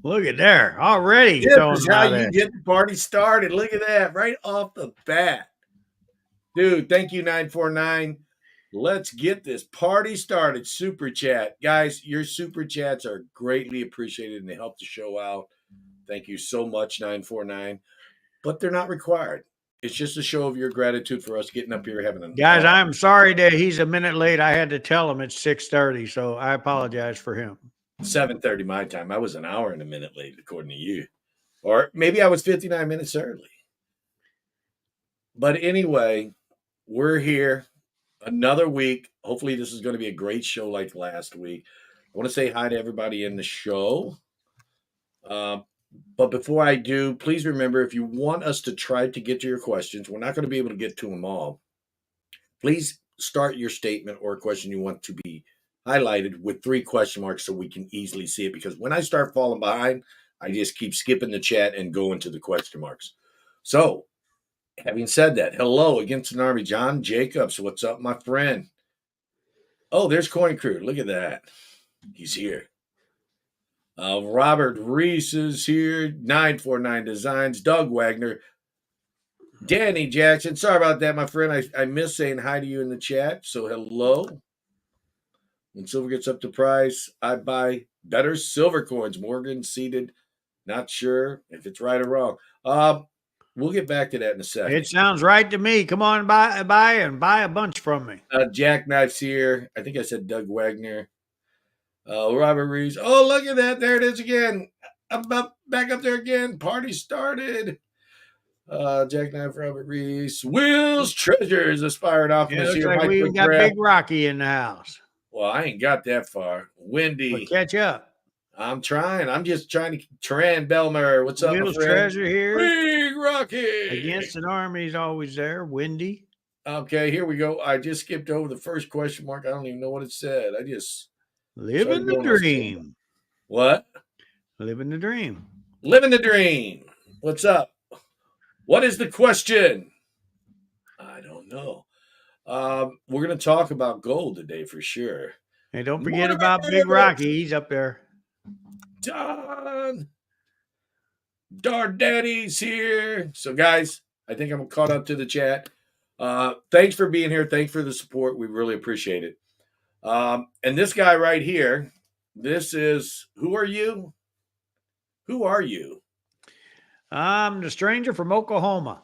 Look at there. Already This throwing is them how out you at get the party started. Look at that right off the bat. Dude, thank you, 949. Let's get this party started. Super chat. Guys, your super chats are greatly appreciated and they help the show out. Thank you so much, 949. But they're not required. It's just a show of your gratitude for us getting up here having an Guys, I'm sorry that he's a minute late. I had to tell him it's 6:30, so I apologize for him. 7:30 my time. I was an hour and a minute late, according to you. Or maybe I was 59 minutes early. But anyway, we're here another week. Hopefully, this is going to be a great show like last week. I want to say hi to everybody in the show. But before I do, please remember if you want us to try to get to your questions, we're not going to be able to get to them all. Please start your statement or a question you want to be highlighted with 3 question marks so we can easily see it. Because when I start falling behind, I just keep skipping the chat and going to the question marks. So, having said that, hello against an army, John Jacobs. What's up, my friend? Oh, there's Coin Crew. Look at that. He's here. Robert Reese is here. 949 Designs. Doug Wagner. Danny Jackson. Sorry about that, my friend. I missed saying hi to you in the chat. So hello. When silver gets up to price, I buy better silver coins. Morgan seated. Not sure if it's right or wrong. We'll get back to that in a second. It sounds right to me. Come on, buy a bunch from me. Jackknife's here. I think I said Doug Wagner. Robert Reese. Oh, look at that. There it is again. I'm back up there again. Party started. Jackknife, Robert Reese. Will's Treasures, Aspired Alchemist Looks here. like we even got Big Rocky in the house. Well, I ain't got that far. Wendy. Well, catch up. I'm trying. I'm just trying to. Taran Belmer. What's up, Will's my friend? Treasure here. Big Rocky. Against an army is always there. Windy. Okay, here we go. I just skipped over the first question mark. I don't even know what it said. I just living the dream. What? Living the dream. Living the dream. What's up? What is the question? I don't know. We're going to talk about gold today for sure. Hey, don't forget about Big Rocky. He's up there. Don Daddy's here. So, guys, I think I'm caught up to the chat. Thanks for being here. Thanks for the support. We really appreciate it. And this guy right here, this is, who are you? Who are you? I'm the stranger from Oklahoma.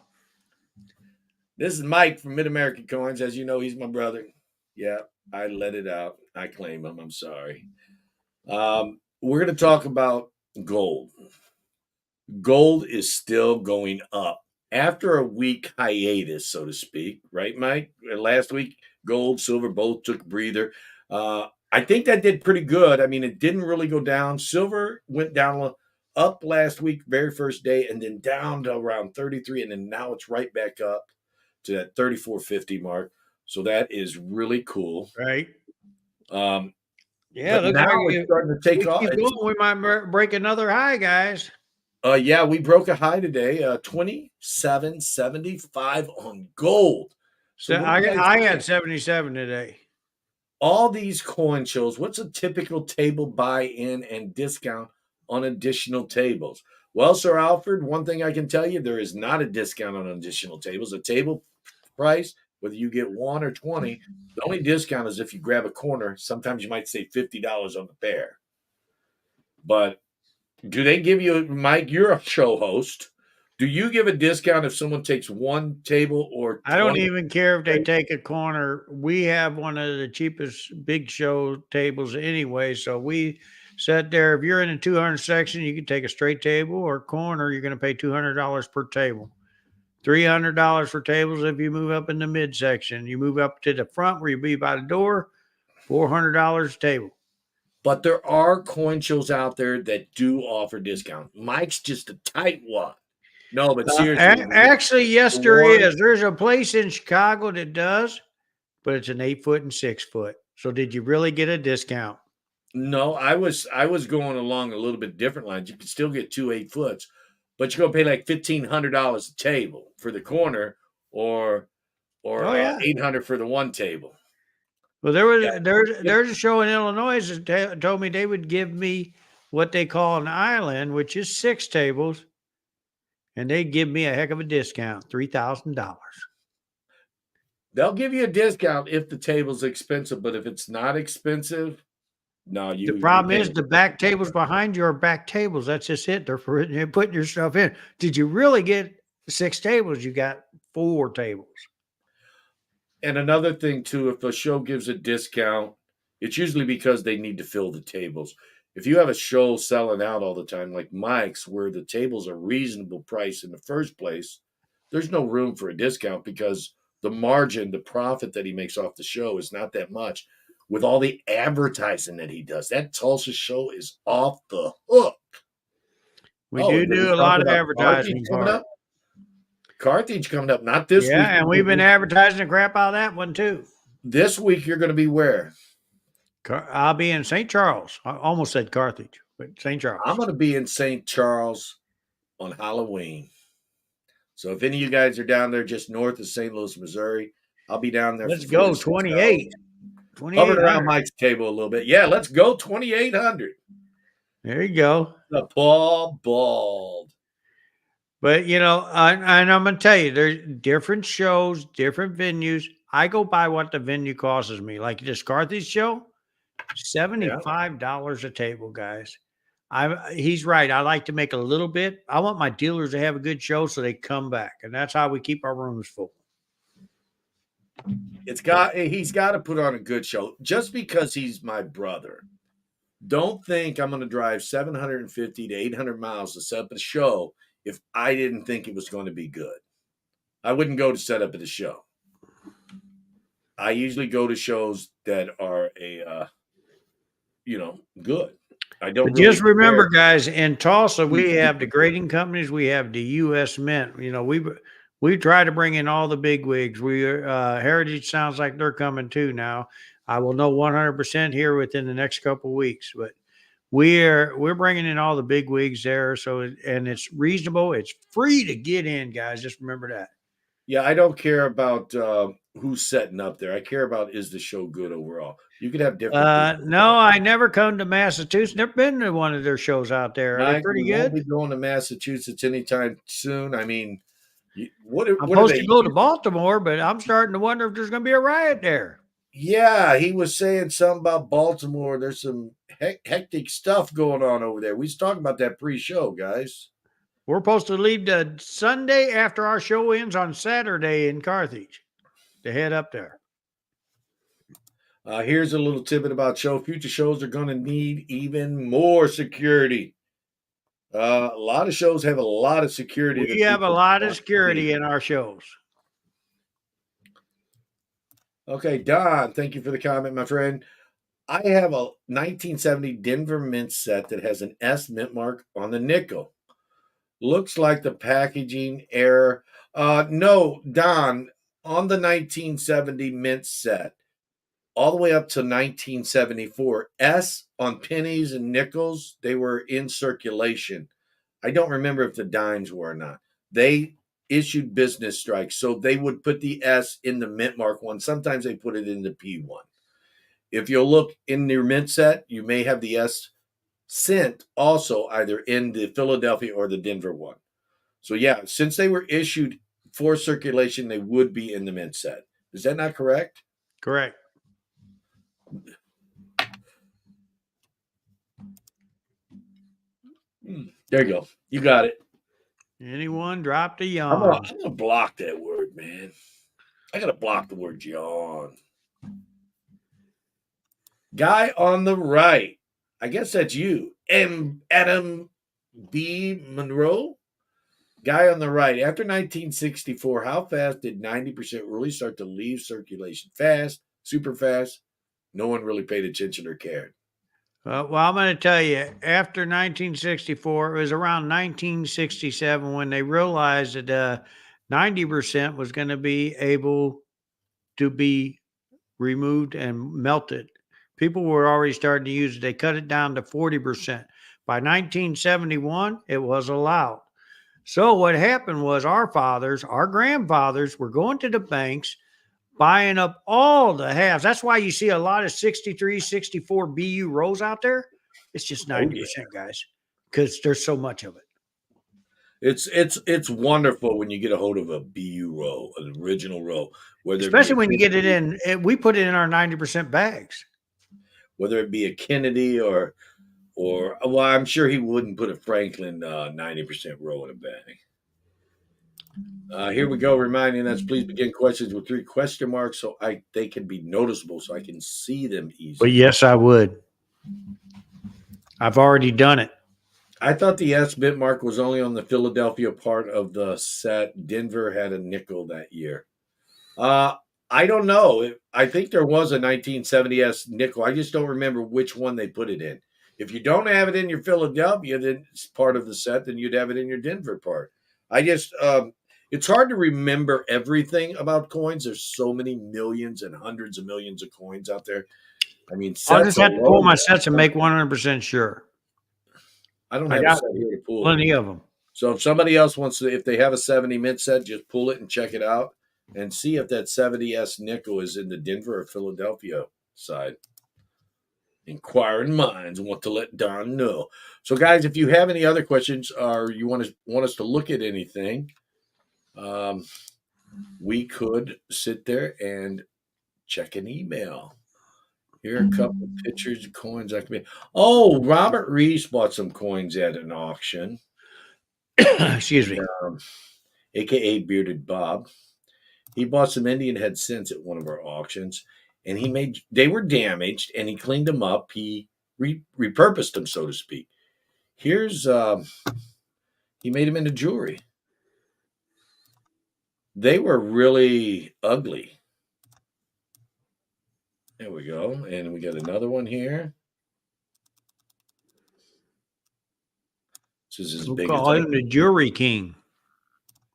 This is Mike from Mid-American Coins. As you know, he's my brother. Yeah, I let it out. I claim him. I'm sorry. We're going to talk about gold. Gold is still going up. After a week hiatus, so to speak, right, Mike? Last week, gold, silver both took a breather. I think that did pretty good. I mean, it didn't really go down. Silver went down up last week, very first day, and then down to around 33, and then now it's right back up to that 34.50 mark. So that is really cool. Right. Yeah, but now it's starting to take off. We might break another high, guys. Yeah, we broke a high today, 27.75 on gold. So I got 77 today. All these coin shows, what's a typical table buy-in and discount on additional tables? Well, Sir Alfred, one thing I can tell you, there is not a discount on additional tables. A table price, whether you get 1 or 20, the only discount is if you grab a corner. Sometimes you might save $50 on the pair. But do they give you, Mike, you're a show host. Do you give a discount if someone takes one table or 20? I don't even care if they take a corner. We have one of the cheapest big show tables anyway. So we sat there. If you're in the 200 section, you can take a straight table or corner. You're going to pay $200 per table. $300 for tables if you move up in the midsection. You move up to the front where you be by the door, $400 a table. But there are coin shows out there that do offer discount. Mike's just a tight one. No, but seriously. Actually, yes, there is. There's a place in Chicago that does, but it's an 8-foot and 6-foot. So did you really get a discount? No, I was going along a little bit different lines. You can still get 2 8-foots, but you're going to pay like $1,500 a table for the corner or $800 for the one table. Well, there's a show in Illinois that told me they would give me what they call an island, which is 6 tables, and they give me a heck of a discount, $3,000. They'll give you a discount if the table's expensive, but if it's not expensive, no, The you problem is can't. the back tables behind you are back tables. That's just it. They're putting your stuff in. Did you really get 6 tables? You got 4 tables. And another thing too, if a show gives a discount, it's usually because they need to fill the tables. If you have a show selling out all the time, like Mike's, where the tables are reasonable price in the first place, there's no room for a discount because the margin, the profit that he makes off the show is not that much. With all the advertising that he does, that Tulsa show is off the hook. We Oh, do and did we do a talk lot of about Carthage advertising coming for it. up? Carthage coming up, not this Yeah, week. and we've been advertising the crap out of that one too. This week you're going to be where? I'll be in St. Charles. I almost said Carthage, but St. I'm Charles. going to be in St. Charles on Halloween. So if any of you guys are down there just north of St. Louis, Missouri, I'll be down there Let's for go 4 to 6 28. hours. Hovering around 2,800. Mike's table a little bit. Yeah, let's go 2,800. There you go. The Paul Bald. But and I'm gonna tell you, there's different shows, different venues. I go by what the venue costs me. Like this Carthage show, Yeah. $75 a table, guys. He's right. I like to make a little bit. I want my dealers to have a good show so they come back, and that's how we keep our rooms full. He's got to put on a good show just because he's my brother. Don't think I'm going to drive 750 to 800 miles to set up a show if I didn't think it was going to be good. I wouldn't go to set up at a show. I usually go to shows that are good. I don't But just really remember, care. guys, in Tulsa, we have the grading companies, we have the U.S. Mint. We try to bring in all the big wigs. Heritage sounds like they're coming too now. I will know 100% here within the next couple of weeks, but we're bringing in all the big wigs there. So and it's reasonable. It's free to get in, guys. Just remember that. Yeah, I don't care about who's setting up there. I care about is the show good overall. You could have different people. No, I never come to Massachusetts. Never been to one of their shows out there. Are they Mike, pretty we won't good? be going to Massachusetts anytime soon. I mean, what I'm are supposed they? to go to Baltimore, but I'm starting to wonder if there's going to be a riot there. Yeah, he was saying something about Baltimore. There's some hectic stuff going on over there. We was talking about that pre-show, guys. We're supposed to leave the Sunday after our show ends on Saturday in Carthage to head up there. Here's a little tidbit about show. Future shows are going to need even more security. A lot of shows have a lot of security. We have a lot of security in our shows. Okay, Don, thank you for the comment, my friend. I have a 1970 Denver Mint set that has an S mint mark on the nickel. Looks like the packaging error. No, Don, on the 1970 Mint set, all the way up to 1974, S on pennies and nickels, they were in circulation. I don't remember if the dimes were or not. They issued business strikes, so they would put the S in the mint mark one. Sometimes they put it in the P1. If you'll look in your mint set, you may have the S cent also either in the Philadelphia or the Denver one. So yeah, since they were issued for circulation, they would be in the mint set. Is that not correct? Correct. There you go. You got it. Anyone dropped a I'm yawn? gonna block that word, man. I gotta block the word yawn. Guy on the right. I guess that's you. Adam B. Monroe. Guy on the right. After 1964, how fast did 90% really start to leave circulation? Fast, super fast. No one really paid attention or cared. Well, I'm going to tell you, after 1964, it was around 1967 when they realized that 90% was going to be able to be removed and melted. People were already starting to use it. They cut it down to 40%. By 1971, it was allowed. So what happened was our grandfathers were going to the banks, buying up all the halves. That's why you see a lot of 63, 64 BU rolls out there, It's just Oh yeah. 90%, guys, because there's so much of it. It's wonderful when you get a hold of a BU roll, an original roll, whether it be Especially a when you get it Kennedy, in, we put it in our 90% bags. whether it be a Kennedy or well, I'm sure he wouldn't put a Franklin 90% roll in a bag. Here we go, reminding us please begin questions with 3 question marks so they can be noticeable so I can see them But easily. yes, I would. I've already done it. I thought the S bit mark was only on the Philadelphia part of the set. Denver had a nickel that year. Uh, I don't know. I think there was a 1970S nickel. I just don't remember which one they put it in. If you don't have it in your Philadelphia then it's part of the set, then you'd have it in your Denver part. I just it's hard to remember everything about coins. There's so many millions and hundreds of millions of coins out there. I mean, I'll sets just have to pull alone. my sets and make 100% sure. I don't I have a got set here to pull. plenty of them. So if somebody else wants to, if they have a 70 mint set, just pull it and check it out and see if that 70S nickel is in the Denver or Philadelphia side. Inquiring minds want to let Don know. So, guys, if you have any other questions or you want us to look at anything, we could sit there and check an email. Here are a couple of pictures of coins I can be. Oh, Robert Reese bought some coins at an auction. Excuse me. AKA Bearded Bob. He bought some Indian head cents at one of our auctions, and they were damaged, and he cleaned them up. He repurposed them, so to speak. Here's he made them into jewelry. They were really ugly. There we go, and we got another one here. This is as We'll big as call him the Jewelry King.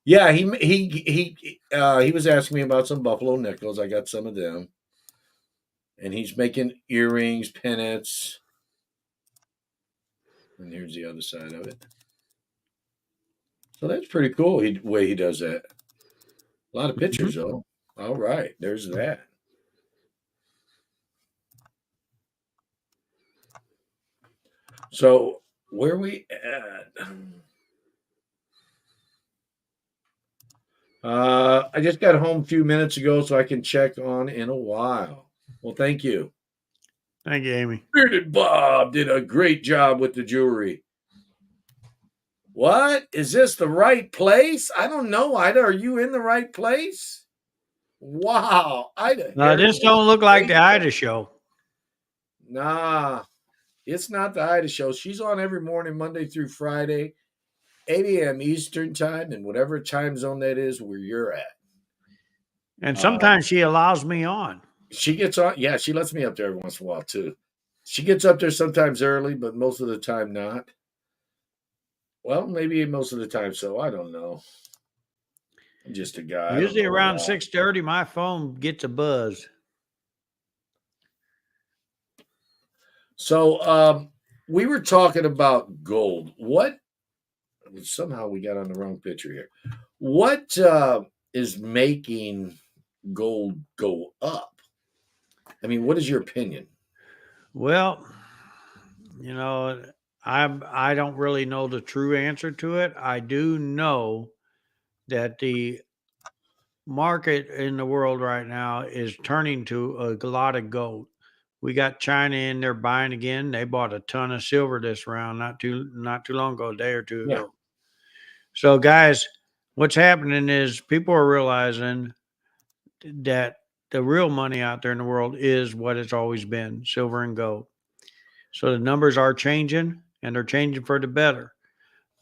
Yeah, he was asking me about some buffalo nickels. I got some of them, and he's making earrings, pennants, and here's the other side of it. So that's pretty cool. The way he does that. A lot of pictures, though. All right, there's that. So where we at? I just got home a few minutes ago, so I can check on in a while. Well, thank you. Thank you, Amy. Bearded Bob did a great job with the jewelry. What? Is this the right place? I don't know, Ida. Are you in the right place? Wow, Ida. This don't look like the Ida show. Nah, it's not the Ida show. She's on every morning, Monday through Friday, 8 a.m. Eastern time, and whatever time zone that is where you're at. And sometimes she allows me on. She gets on. Yeah, she lets me up there every once in a while, too. She gets up there sometimes early, but most of the time not. Well, maybe most of the time so. I don't know. I'm just a guy. Usually around 6:30, my phone gets a buzz. So we were talking about gold. Somehow we got on the wrong picture here. What is making gold go up? I mean, what is your opinion? Well, I don't really know the true answer to it. I do know that the market in the world right now is turning to a lot of gold. We got China in there buying again. They bought a ton of silver this round, not too long ago, a day or two ago. So, guys, what's happening is people are realizing that the real money out there in the world is what it's always been, silver and gold. So the numbers are changing, and they're changing for the better.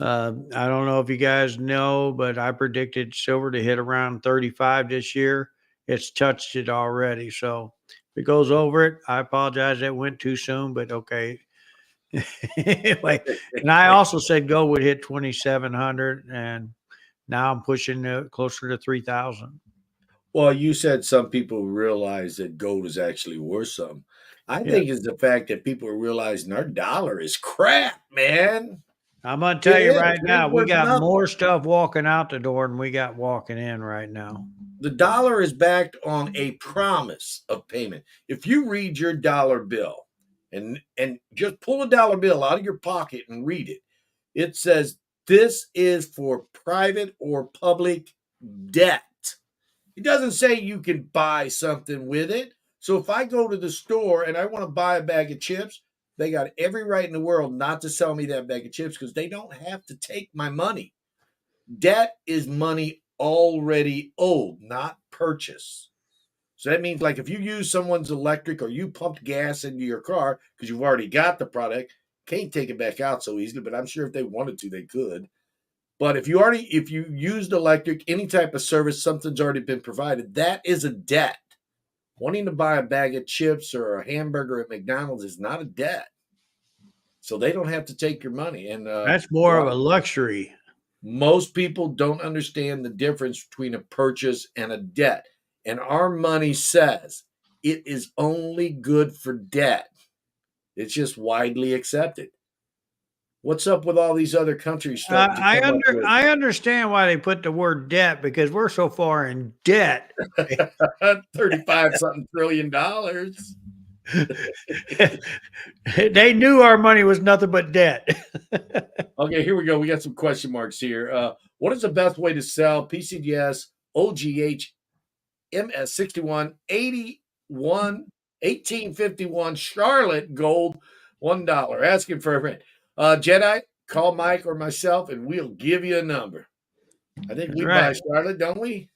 I don't know if you guys know, but I predicted silver to hit around 35 this year. It's touched it already. So if it goes over it, I apologize. That went too soon, but okay. Anyway, and I also said gold would hit 2,700, and now I'm pushing closer to 3,000. Well, you said some people realize that gold is actually worth something. I think it's the fact that people are realizing our dollar is crap, man. I'm going to tell you right It now, ain't we worth got nothing. more stuff walking out the door than we got walking in right now. The dollar is backed on a promise of payment. If you read your dollar bill, and just pull a dollar bill out of your pocket and read it. It says this is for private or public debt. It doesn't say you can buy something with it. So if I go to the store and I want to buy a bag of chips, they got every right in the world not to sell me that bag of chips because they don't have to take my money. Debt is money already owed, not purchase. So that means, like, if you use someone's electric or you pumped gas into your car because you've already got the product, can't take it back out so easily. But I'm sure if they wanted to, they could. But if you used electric, any type of service, something's already been provided, that is a debt. Wanting to buy a bag of chips or a hamburger at McDonald's is not a debt. So they don't have to take your money. And That's more of a luxury. most people don't understand the difference between a purchase and a debt. And our money says it is only good for debt. It's just widely accepted. What's up with all these other countries starting to come up with I understand why they put the word debt because we're so far in debt. 35 something trillion dollars? They knew our money was nothing but debt. Okay, here we go. We got some question marks here. What is the best way to sell PCDS OGH MS61 81 1851 Charlotte gold $1? Asking for a friend. Jedi, call Mike or myself and we'll give you a number. I think That's we buy right. Charlotte, don't we?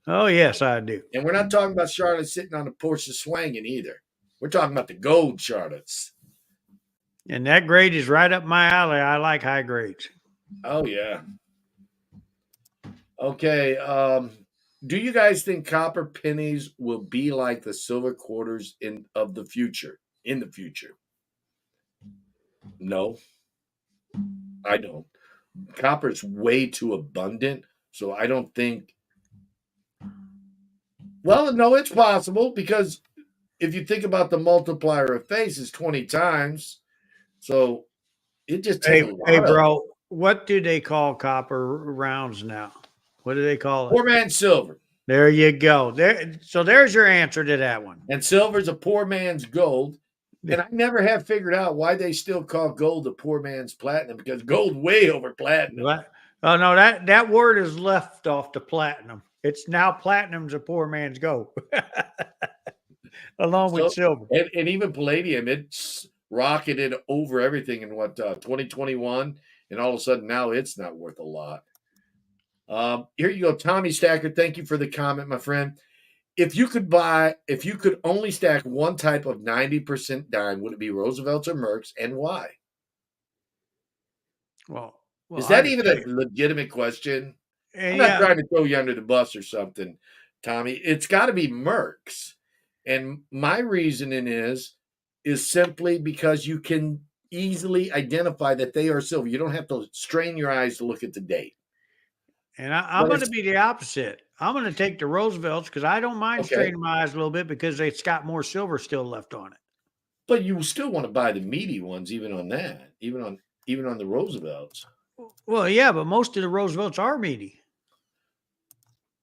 Oh, yes, I do. And we're not talking about Charlotte sitting on the porch swanging either. We're talking about the gold Charlottes. And that grade is right up my alley. I like high grades. Oh, yeah. Okay. Do you guys think copper pennies will be like the silver quarters in the future? In the future? No, I don't. Copper's way too abundant, so I don't think. Well, no, it's possible because if you think about the multiplier of face is 20 times, so it just takes a Hey, lot of it. bro, what do they call copper rounds now? What do they call it? Poor man's silver. There you go. So there's your answer to that one. And silver's a poor man's gold. And I never have figured out why they still call gold a poor man's platinum because gold way over platinum. What? Oh no, that word is left off to platinum. It's now platinum's a poor man's gold, along with So silver. and even palladium, it's rocketed over everything in 2021, and all of a sudden now it's not worth a lot. Here you go, Tommy Stacker. Thank you for the comment, my friend. If you could only stack one type of 90% dime, would it be Roosevelt's or Merck's, and why? Well, Is I that can even tell a you. legitimate question? I'm And not yeah, trying to throw you under the bus or something, Tommy. It's got to be Merck's. And my reasoning is simply because you can easily identify that they are silver. You don't have to strain your eyes to look at the date. and I'm But going to it's be the opposite. I'm going to take the Roosevelts because I don't mind okay. straining my eyes a little bit because it's got more silver still left on it. But you still want to buy the meaty ones, even on that, even on the Roosevelts. Well, yeah, but most of the Roosevelts are meaty.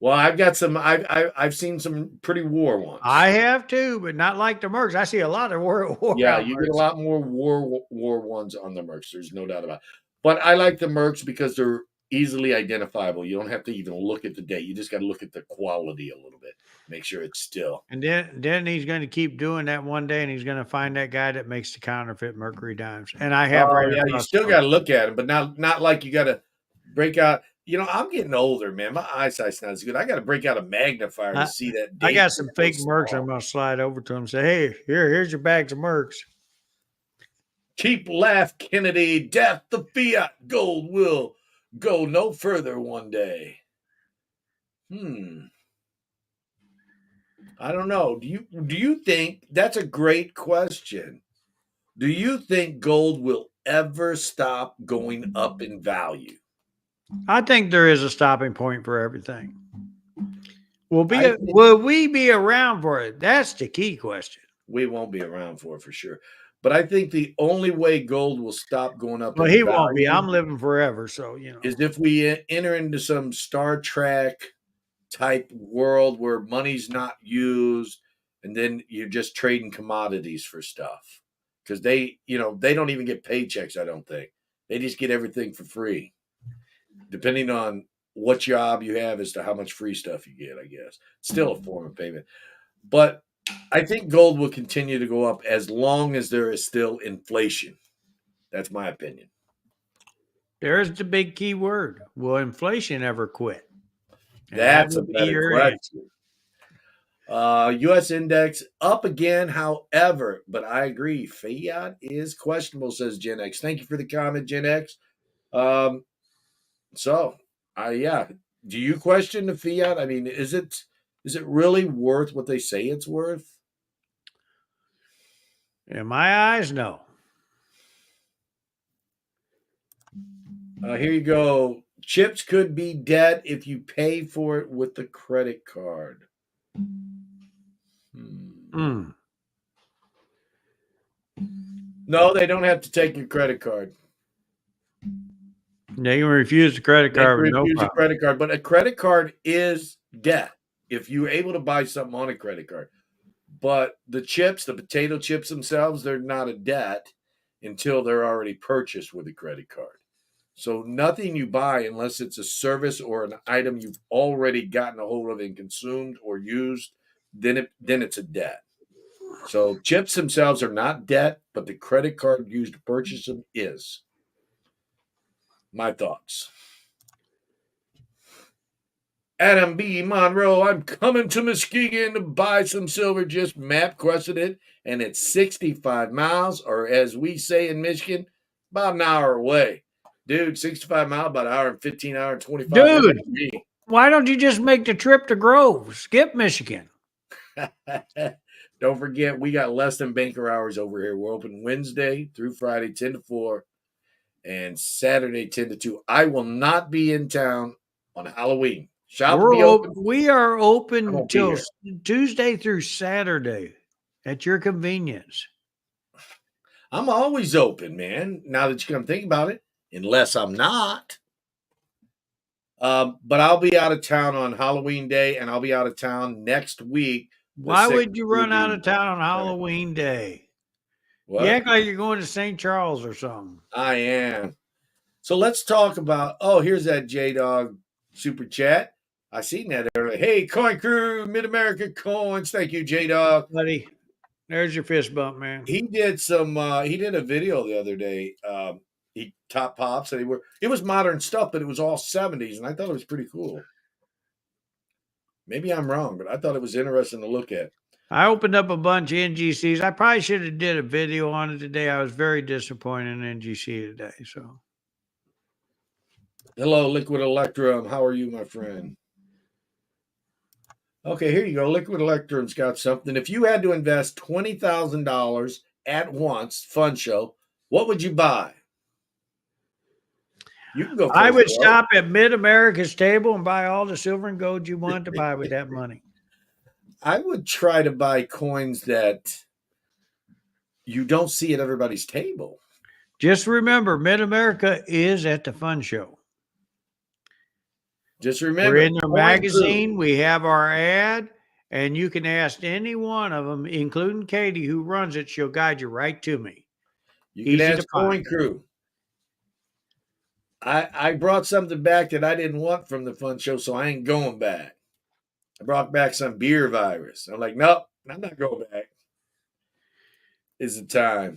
Well, I've got some. I've seen some pretty war I ones. have too, but not like the Mercs. I see a lot of war Yeah, out you get a Mercs. lot more war ones on the Mercs. There's no doubt about it. But I like the Mercs because they're easily identifiable. You don't have to even look at the date. You just got to look at the quality a little bit. Make sure it's still. And then he's going to keep doing that one day, and he's going to find that guy that makes the counterfeit Mercury dimes. And I have Oh ran yeah, you across still one. got to look at them, but not like you got to break out. You know, I'm getting older, man. My eyesight's not as good. I got to break out a magnifier to I, see that I date. got some fake Mercs. I'm going to slide over to him and say, "Hey, here's your bags of Mercs." Cheap laugh, Kennedy. Death the fiat. Gold will go no further one day. I don't know. Do you think that's a great question? Do you think gold will ever stop going up in value? I think there is a stopping point for everything. I think Will we be around for it? That's the key question. we won't be around for sure. But I think the only way gold will stop going up Well, in he won't be. value I'm living forever, so you know. is if we enter into some Star Trek type world where money's not used and then you're just trading commodities for stuff. because they don't even get paychecks. I don't think they just get everything for free, depending on what job you have as to how much free stuff you get. I guess still a form of payment, but I think gold will continue to go up as long as there is still inflation. That's my opinion. There's the big key word. Will inflation ever quit? And that That's a would be better your answer. question. U.S. index up again, however, but I agree. Fiat is questionable, says Gen X. Thank you for the comment, Gen X. Um, so, yeah. Do you question the fiat? I mean, is it really worth what they say it's worth? In my eyes, no. Here you go. Chips could be debt if you pay for it with the credit card. Mm. No, they don't have to take your credit card. They can refuse the credit They can card with no refuse a problem. credit card, but a credit card is debt if you're able to buy something on a credit card. But the chips, the potato chips themselves, they're not a debt until they're already purchased with a credit card. So nothing you buy unless it's a service or an item you've already gotten a hold of and consumed or used, then it's a debt. So chips themselves are not debt, but the credit card used to purchase them is. My thoughts. Adam B. Monroe, I'm coming to Muskegon to buy some silver. Just map quested it, and it's 65 miles, or as we say in Michigan, about an hour away. Dude, 65 miles, about an hour and 15, hour and 25 Dude, minutes. why don't you just make the trip to Grove? Skip Michigan. Don't forget, we got less than banker hours over here. We're open Wednesday through Friday, 10 to 4, and Saturday, 10 to 2. I will not be in town on Halloween. Shop will be open. We are I open won't be till here. Tuesday through Saturday at your convenience. I'm always open, man. Now that you come think about it, unless I'm not. But I'll be out of town on Halloween Day, and I'll be out of town next week. Why would you run out of town on Halloween Day? What? You act like you're going to St. Charles or something. I am. So let's talk about. Oh, here's that J Dog super chat. I seen that earlier. Hey, Coin Crew, Mid America Coins. Thank you, J Dog. Buddy, there's your fist bump, man. He did some. He did a video the other day. He top pops, and it was modern stuff, but it was all 70s, and I thought it was pretty cool. Maybe I'm wrong, but I thought it was interesting to look at. I opened up a bunch of NGCs. I probably should have did a video on it today. I was very disappointed in NGC today. So, hello, Liquid Electrum. How are you, my friend? Okay, here you go. Liquid Electrum's got something. If you had to invest $20,000 at once, fun show, what would you buy? You can go first. I would stop at Mid America's table and buy all the silver and gold you wanted to buy with that money. I would try to buy coins that you don't see at everybody's table. Just remember, Mid America is at the fun show. Just remember, we're in their magazine. We have our ad, and you can ask any one of them, including Katie, who runs it. She'll guide you right to me. You can ask Coin Crew. I brought something back that I didn't want from the fun show, so I ain't going back. I brought back some beer virus. I'm like, nope, I'm not going back. Is the time.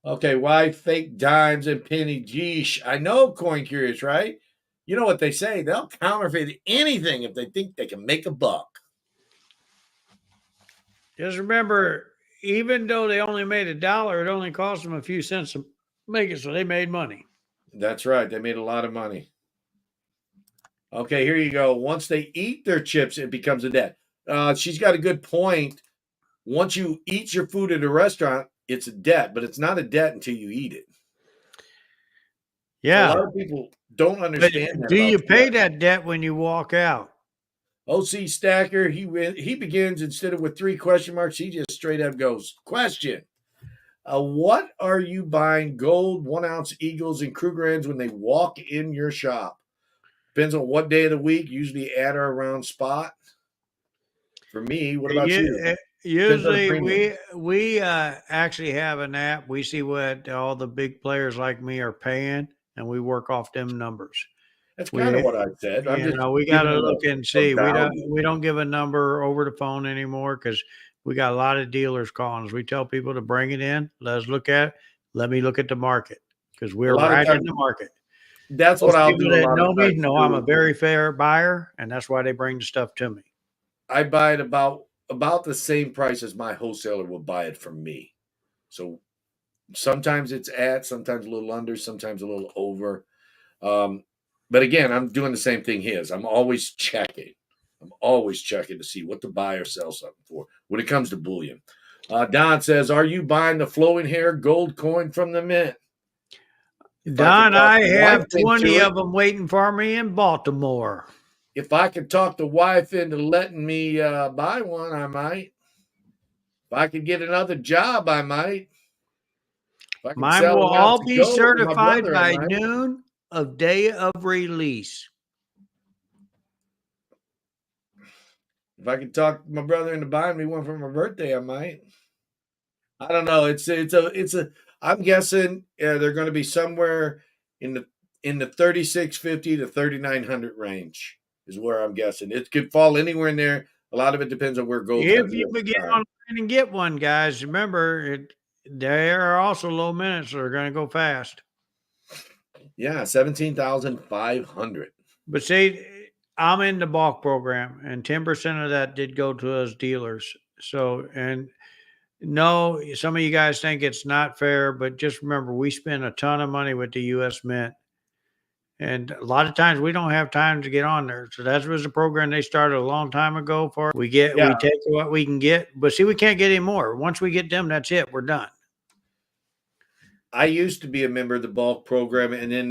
Okay, why fake dimes and penny? Geesh. I know, Coin Curious, right? You know what they say. They'll counterfeit anything if they think they can make a buck. Just remember, even though they only made $1, it only cost them a few cents to make it, so they made money. That's right. They made a lot of money. Okay, here you go. Once they eat their chips, it becomes a debt. She's got a good point. Once you eat your food at a restaurant, it's a debt, but it's not a debt until you eat it. Yeah. So a lot of people don't understand that. Do you pay that debt when you walk out? OC Stacker, he begins instead of with 3 question marks, he just straight up goes, question. What are you buying gold 1 ounce Eagles and Krugerrands when they walk in your shop? Depends on what day of the week, usually at or around spot. For me, what about you? Depends on the Usually premium. we actually have an app. We see what all the big players like me are paying, and we work off them numbers. That's kind of We what I said. I'm just we giving gotta it look and a see. value. We don't give a number over the phone anymore because we got a lot of dealers calling us. We tell people to bring it in, let us look at it, let me look at the market because A we're lot of right in times, the market. that's what Most I'll people do a that lot of know me times know I'm a too. very fair buyer, and that's why they bring the stuff to me. I buy it about the same price as my wholesaler will buy it from me. So sometimes it's at, sometimes a little under, sometimes a little over. Um, but again, I'm doing the same thing his. I'm always checking. I'm always checking to see what the buyer sells something for when it comes to bullion. Don says, "Are you buying the flowing hair gold coin from the mint?" If I could Don, talk I the wife have 20 into it, of them waiting for me in Baltimore. if I could talk the wife into letting me buy one, I might. If I could get another job, I might. If I can Mine sell will them out all to be gold to my certified brother, I by might. noon of day of release. If I could talk my brother into buying me one for my birthday, I might. I don't know. It's a. I'm guessing they're going to be somewhere in the 3650 to 3900 range is where I'm guessing. It could fall anywhere in there. A lot of it depends on where gold's going If to be you at can the get time. online and get one, guys, remember there are also low minutes that are going to go fast. Yeah, 17,500. But see, I'm in the bulk program, and 10% of that did go to us dealers. So, and no, some of you guys think it's not fair, but just remember, we spend a ton of money with the U.S. Mint. And a lot of times we don't have time to get on there. So that was a program they started a long time ago for. Yeah, We take what we can get, but see, we can't get any more. Once we get them, that's it. We're done. I used to be a member of the bulk program, and then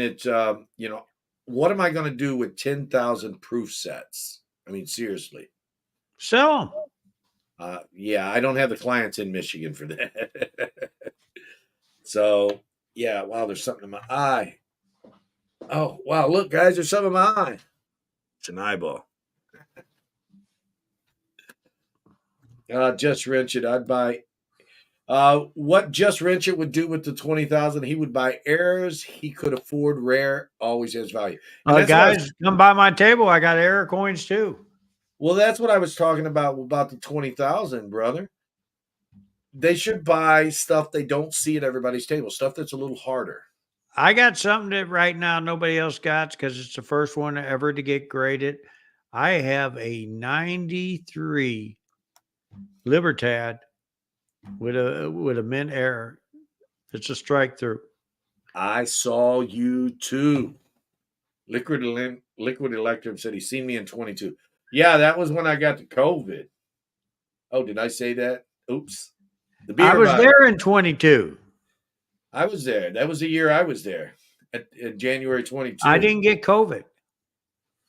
what am I going to do with 10,000 proof sets? I mean, seriously. Sell them. Yeah, I don't have the clients in Michigan for that. So, yeah, wow, there's something in my eye. Oh, wow, look, guys, there's something in my eye. It's an eyeball. Just wrench it. I'd buy. What Just Wrench It would do with the 20,000? He would buy errors he could afford. Rare always has value, and that's what I was. Guys, come by my table. I got error coins too. Well, that's what I was talking about the 20,000, brother. They should buy stuff they don't see at everybody's table, stuff that's a little harder. I got something that right now nobody else got because it's the first one ever to get graded. I have a 93 Libertad with a mint error. It's a strike through. I saw you too. Liquid Electric said he's seen me in 22. Yeah, that was when I got the COVID. Oh, did I say that? Oops. The I beer was virus. there in 22. I was there. That was the year I was there at January I 22. didn't get COVID.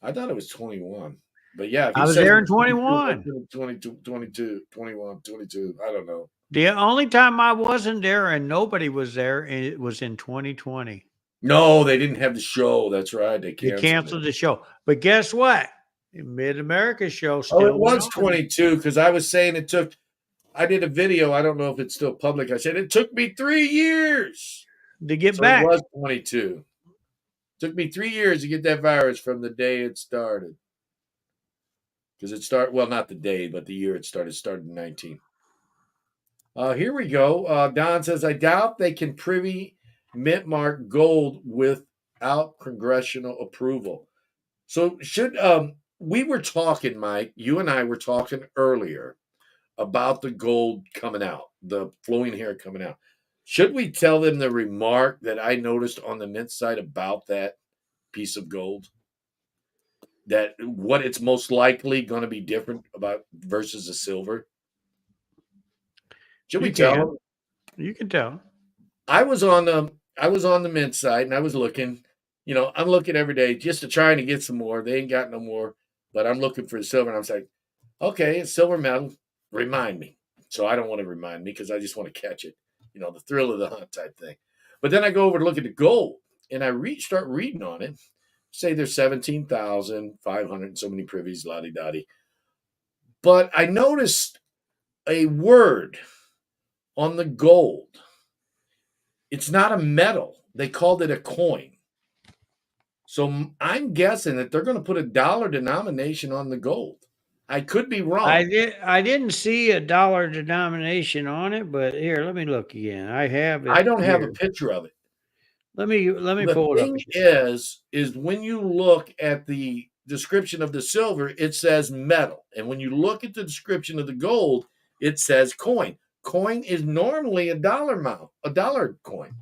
I thought it was 21. But yeah, if I he was says there in 22, 21. 22, 22, 21, 22, I don't know. The only time I wasn't there and nobody was there, it was in 2020. No, they didn't have the show. That's right. They They canceled it. canceled the show. But guess what? Mid America show Oh, it still went was on 22 because I was saying I did a video. I don't know if it's still public. I said it took me 3 years. to get So it back. was 22. Took me 3 years to get that virus from the day it started. Because it started, well, not the day, but the year it started. It started in 19. Here we go. Don says, I doubt they can privy mint mark gold without congressional approval. So we were talking, Mike, you and I were talking earlier about the gold coming out, the flowing hair coming out. Should we tell them the remark that I noticed on the mint site about that piece of gold? That what it's most likely going to be different about versus a silver? Should we You tell can. them? You can tell. I was on the mint site and I was looking. I'm looking every day just to trying to get some more. They ain't got no more, but I'm looking for the silver. And I was like, okay, it's silver medal. Remind me. So I don't want to remind me because I just want to catch it. The thrill of the hunt type thing. But then I go over to look at the gold and I start reading on it. Say there's 17,500 and so many privies, la di da. But I noticed a word on the gold. It's not a metal. They called it a coin. So I'm guessing that they're going to put a dollar denomination on the gold. I could be wrong. I didn't see a dollar denomination on it, but here, let me look again. I have it I don't have a here. picture of it. Let me The pull it up thing again. is when you look at the description of the silver, it says metal. And when you look at the description of the gold, it says coin. Coin is normally a dollar amount, a dollar coin.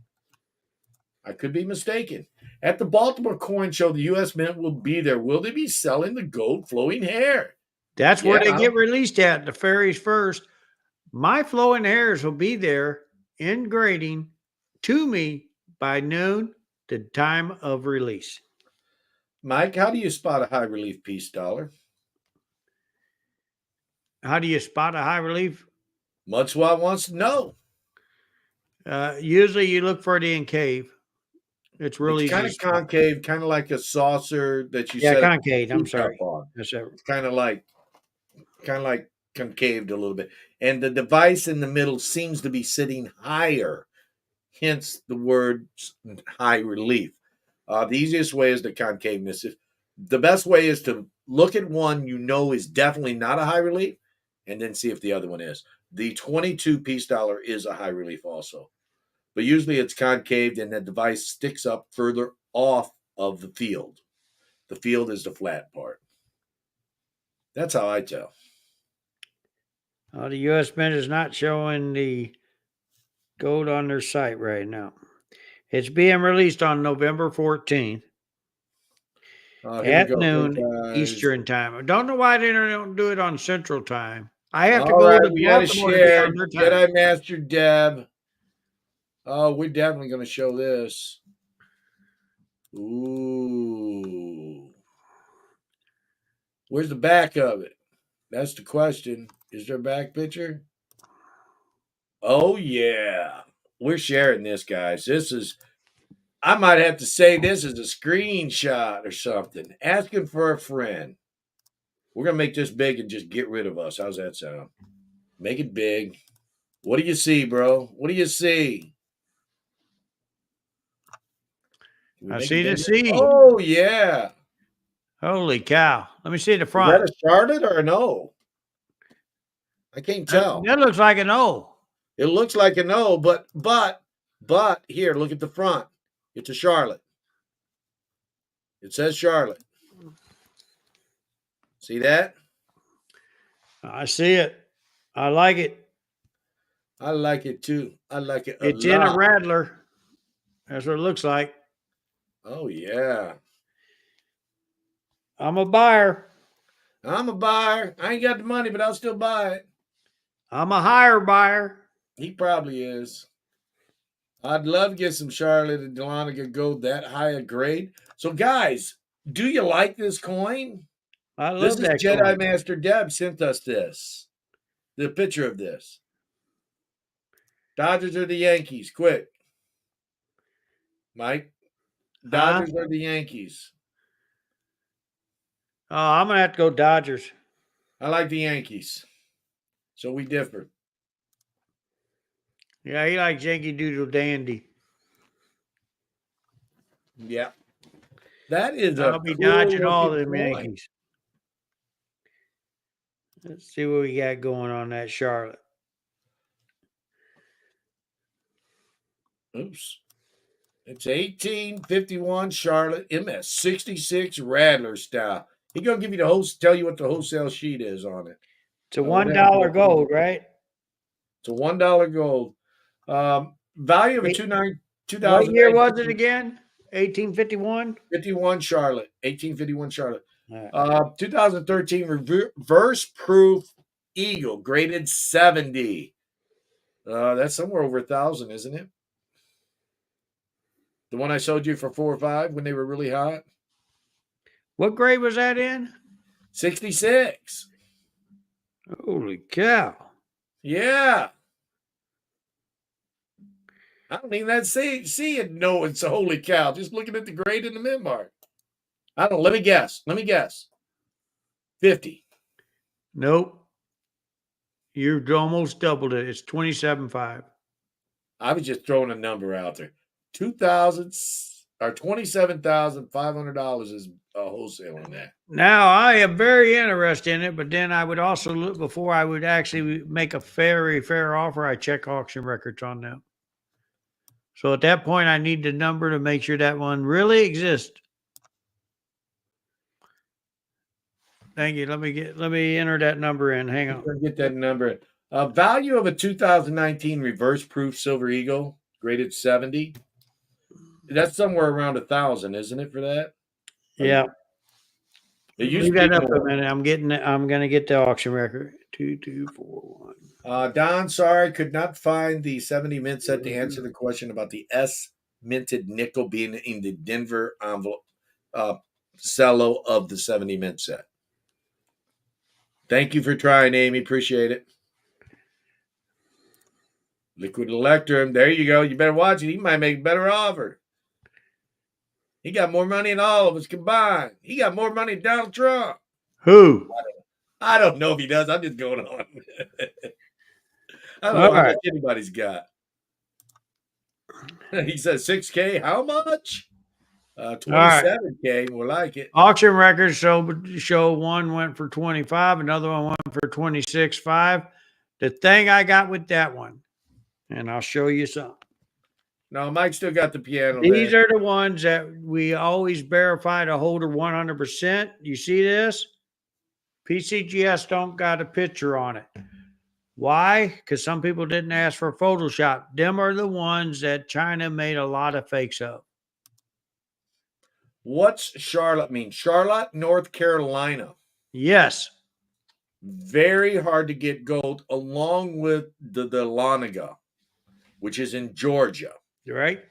I could be mistaken. At the Baltimore Coin Show, the U.S. Mint will be there. Will they be selling the gold flowing hair? That's where Yeah. they get released at, the ferries first. My flowing hairs will be there in grading to me by noon, the time of release. Mike, how do you spot a high relief piece dollar? How do you spot a high relief? Mudswat wants to know. Usually you look for it in cave. It's real It's easy kind to of spot. concave, kind of like a saucer that you Yeah, set a concave. I'm teacup sorry. on. That's it. It's kind of like concaved a little bit. And the device in the middle seems to be sitting higher, hence the word high relief. The easiest way is the concaveness. The best way is to look at one you know is definitely not a high relief and then see if the other one is. The 22 piece dollar is a high relief also, but usually it's concaved and the device sticks up further off of the field. The field is the flat part. That's how I tell. The U.S. Mint is not showing the gold on their site right now. It's being released on November 14th Here we at go. Hey noon guys. Eastern time. I don't know why they don't do it on Central time. I have to All go right, to we got to Baltimore to be share on their time. Jedi Master Deb. Oh, we're definitely going to show this. Ooh. Where's the back of it? That's the question. Is there a back picture? Oh, yeah. We're sharing this, guys. I might have to say this is a screenshot or something. Asking for a friend. We're going to make this big and just get rid of us. How's that sound? Make it big. What do you see, bro? What do you see? Can we I make it see the bigger? C. Oh, yeah. Holy cow. Let me see the Is that front. a Charlotte or an O? I can't tell. That looks like an O. It looks like an O, but here, look at the front. It's a Charlotte. It says Charlotte. See that? I see it. I like it. I like it too. I like it a It's in a lot. rattler. That's what it looks like. Oh yeah. I'm a buyer. I'm a buyer. I ain't got the money, but I'll still buy it. I'm a higher buyer. He probably is. I'd love to get some Charlotte and Dahlonega gold that high a grade. So, guys, do you like this coin? I This love is that Jedi coin. Master Deb sent us this. The picture of this. Dodgers or the Yankees? Quick. Mike. Huh? Dodgers or the Yankees? Oh, I'm gonna have to go Dodgers. I like the Yankees. So we differ. Yeah, he likes Yankee Doodle Dandy. Yeah. That is I'll a be cool dodging all looking them coin. Yankees. Let's see what we got going on that Charlotte. Oops. It's 1851 Charlotte MS 66 Rattler style. He gonna give you tell you what the wholesale sheet is on it. It's a I would $1 have to go gold, right? It's a $1 gold. Value of a Eight, two what thousand year was it nineteen again? 1851? 51 Charlotte. 1851 Charlotte. All right. 2013 reverse proof Eagle graded 70. That's somewhere over 1,000, isn't it? The one I sold you for 4 or 5 when they were really hot? What grade was that in? 66. Holy cow. Yeah. I don't even have to see it. No, it's a holy cow. Just looking at the grade in the mid mark. I don't know. Let me guess. 50. Nope. You've almost doubled it. It's 27.5. I was just throwing a number out there. 2,000 or $27,500 is a wholesale on that. Now, I am very interested in it, but then I would also look before I would actually make a very fair offer. I check auction records on them. So at that point, I need the number to make sure that one really exists. Thank you. Let me enter that number in. Hang on. Get that number. Value of a 2019 reverse proof Silver Eagle, graded 70. That's somewhere around 1,000, isn't it, for that? Yeah. It used Leave to be that up more. a minute. I'm gonna get the auction record. 2241. Don, sorry, could not find the 70 mint set to answer the question about the S minted nickel being in the Denver envelope cello of the 70 mint set. Thank you for trying, Amy. Appreciate it. Liquid Electrum. There you go. You better watch it. He might make a better offer. He got more money than all of us combined. He got more money than Donald Trump. Who? I don't know if he does. I'm just going on. I don't know All how right. much anybody's got. He says 6K. How much? 27K. More like it. Auction records show one went for 25, another one went for 26.5. The thing I got with that one, and I'll show you some. No, Mike still got the piano These there. are the ones that we always verify the holder 100%. You see this? PCGS don't got a picture on it. Why? Because some people didn't ask for Photoshop. Them are the ones that China made a lot of fakes of. What's Charlotte mean? Charlotte, North Carolina. Yes. Very hard to get gold, along with the Dahlonega, which is in Georgia. Right?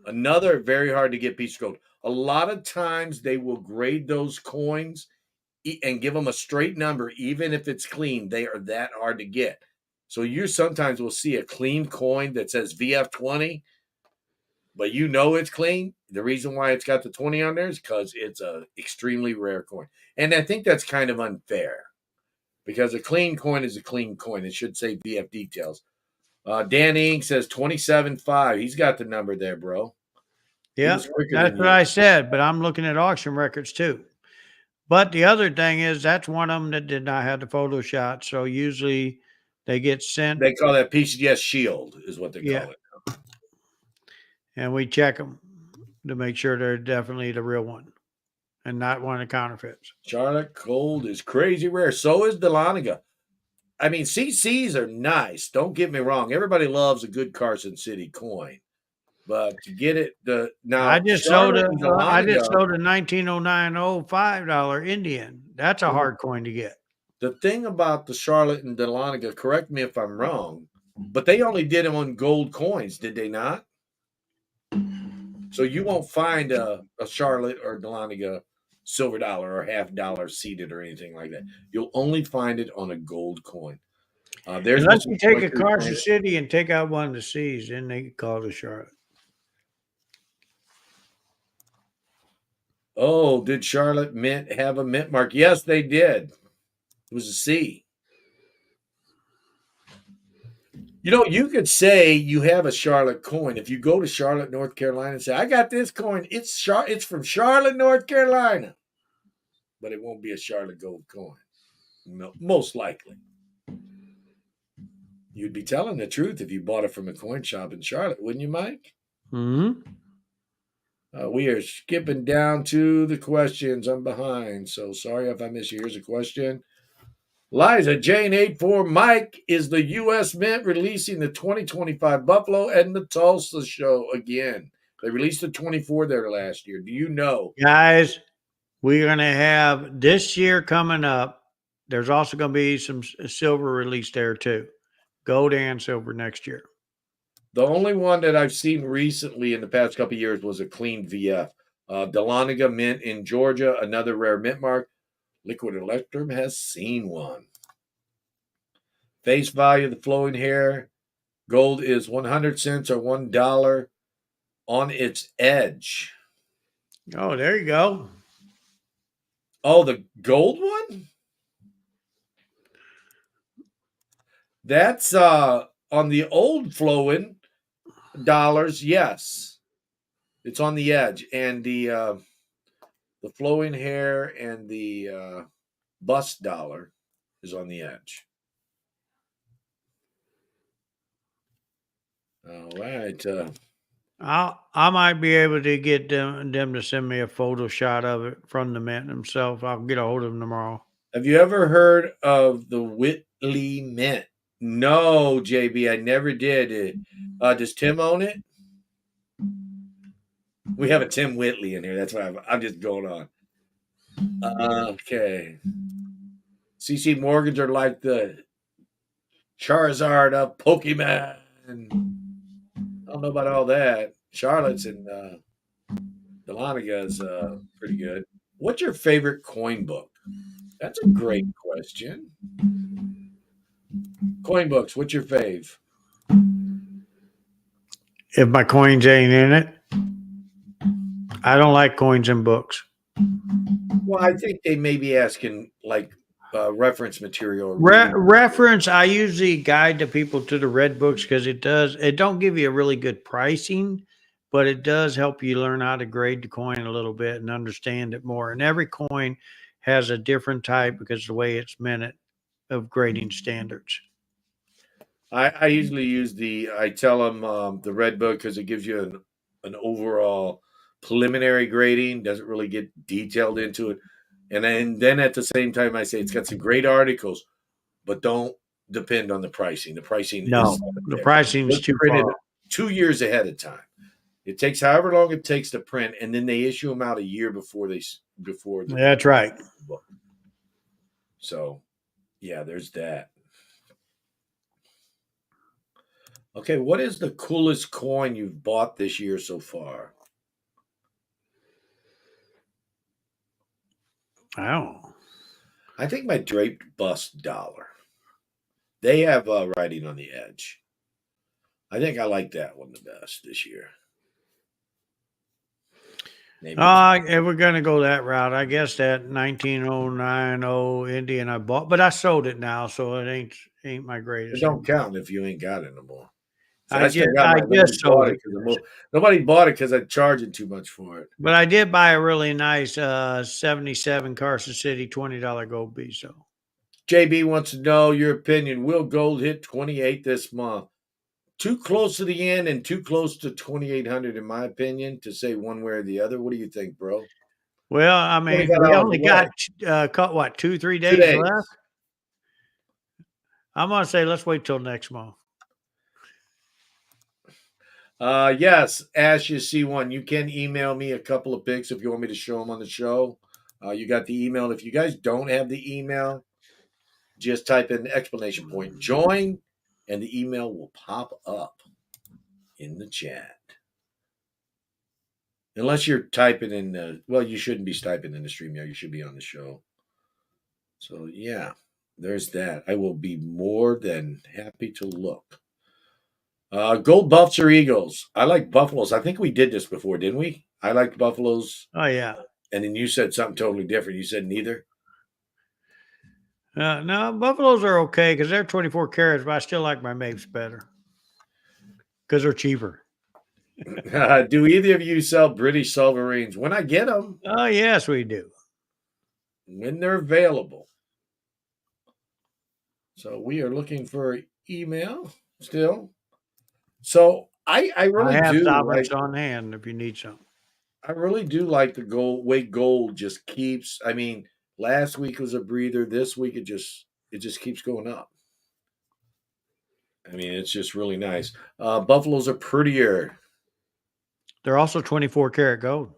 Another very hard to get piece of gold. A lot of times they will grade those coins and give them a straight number, even if it's clean. They are that hard to get. So you sometimes will see a clean coin that says VF20, but you know it's clean. The reason why it's got the 20 on there is because it's a extremely rare coin. And I think that's kind of unfair because a clean coin is a clean coin. It should say VF details. Dan Ing says 27.5. He's got the number there, bro. Yeah, that's what I said, but I'm looking at auction records too. But the other thing is that's one of them that did not have the Photoshop. So usually they get sent. They call that PCS shield is what they call it. And we check them to make sure they're definitely the real one and not one of the counterfeits. Charlotte Gold is crazy rare. So is Dahlonega. I mean, CCs are nice. Don't get me wrong. Everybody loves a good Carson City coin. But to get it, I just sold a Dahlonega, 1909 $5 Indian. That's a hard coin to get. the thing about the Charlotte and Dahlonega, correct me if I'm wrong, but they only did them on gold coins, did they not? So you won't find a Charlotte or Dahlonega silver dollar or $half seated or anything like that. You'll only find it on a gold coin. There's Unless you take a Carson City and take out one of the C's, then they call it a Charlotte. Oh, did Charlotte Mint have a mint mark? Yes, they did. It was a C. You know, you could say you have a Charlotte coin. If you go to Charlotte, North Carolina and say, I got this coin, it's from Charlotte, North Carolina. But it won't be a Charlotte gold coin. No, most likely. You'd be telling the truth if you bought it from a coin shop in Charlotte, wouldn't you, Mike? Mm-hmm. We are skipping down to the questions. I'm behind, so sorry if I miss you. Here's a question. Liza Jane 84, Mike, is the U.S. Mint releasing the 2025 Buffalo and the Tulsa show again? They released the 24 there last year. Do you know? Guys, we're going to have this year coming up. There's also going to be some silver release there too. Gold and silver next year. The only one that I've seen recently in the past couple of years was a clean VF. Dahlonega Mint in Georgia, another rare mint mark. Liquid Electrum has seen one. Face value of the flowing hair. Gold is 100 cents or $1 on its edge. Oh, there you go. Oh, the gold one? That's on the old flowing dollars. Yes, it's on the edge, and the flowing hair and the bust dollar is on the edge. All right. I might be able to get them to send me a photo shot of it from the mint himself. I'll get a hold of him tomorrow. Have you ever heard of the Whitley Mint? No, JB, I never did. Does Tim own it? We have a Tim Whitley in here. That's why I'm just going on. Okay. CC Morgans are like the Charizard of Pokemon. I don't know about all that. Charlotte's and Delaniga's pretty good. What's your favorite coin book? That's a great question. Coin books, what's your fave? If my coins ain't in it, I don't like coins in books. Well, I think they may be asking like reference material. Or Reference. I usually guide the people to the red books because it don't give you a really good pricing, but it does help you learn how to grade the coin a little bit and understand it more. And every coin has a different type because the way it's minted of grading standards. I usually use I tell them the red book because it gives you an overall preliminary grading, doesn't really get detailed into it. And then at the same time, I say it's got some great articles, but don't depend on the pricing. The pricing No, is the there. pricing's It's too printed far. 2 years ahead of time. It takes however long it takes to print, and then they issue them out a year before the That's right. book. So, yeah, there's that. Okay, what is the coolest coin you've bought this year so far? Oh, I think my draped bust dollar. They have writing on the edge. I think I like that one the best this year. Maybe. if we're gonna go that route, I guess that 1909 Indian I bought, but I sold it now, so it ain't my It greatest. don't count if you ain't got it no more. So I I still just got I mine. just sold it. Nobody bought it because I'm charging too much for it. But I did buy a really nice 77 Carson City $20 gold piece. So JB wants to know your opinion. Will gold hit 28 this month? Too close to the end and too close to 2,800, in my opinion, to say one way or the other. What do you think, bro? well, I mean, 25 we hours only away. got what 2-3 2 days days. left. I'm gonna say let's wait till next month. Yes, Ash, you see one. You can email me a couple of pics if you want me to show them on the show. You got the email. If you guys don't have the email, just type in explanation point join, and the email will pop up in the chat. Unless you're typing in, well, you shouldn't be typing in the stream. You should be on the show. So yeah, there's that. I will be more than happy to look. Gold Buffs or Eagles? I like Buffaloes. I think we did this before, didn't we? I liked Buffaloes. Oh yeah. And then you said something totally different. You said neither. No, buffaloes are okay because they're 24 carats, but I still like my Mapes better because they're cheaper. Do either of you sell British Sovereigns? When I get them, Oh yes, we do. when they're available. So we are looking for email still. So I I really have do sovereigns like on hand if you need some. I really do like the gold way gold just keeps. I mean, last week was a breather. This week it just keeps going up. I mean, it's just really nice. Buffaloes are prettier. They're also 24 karat gold,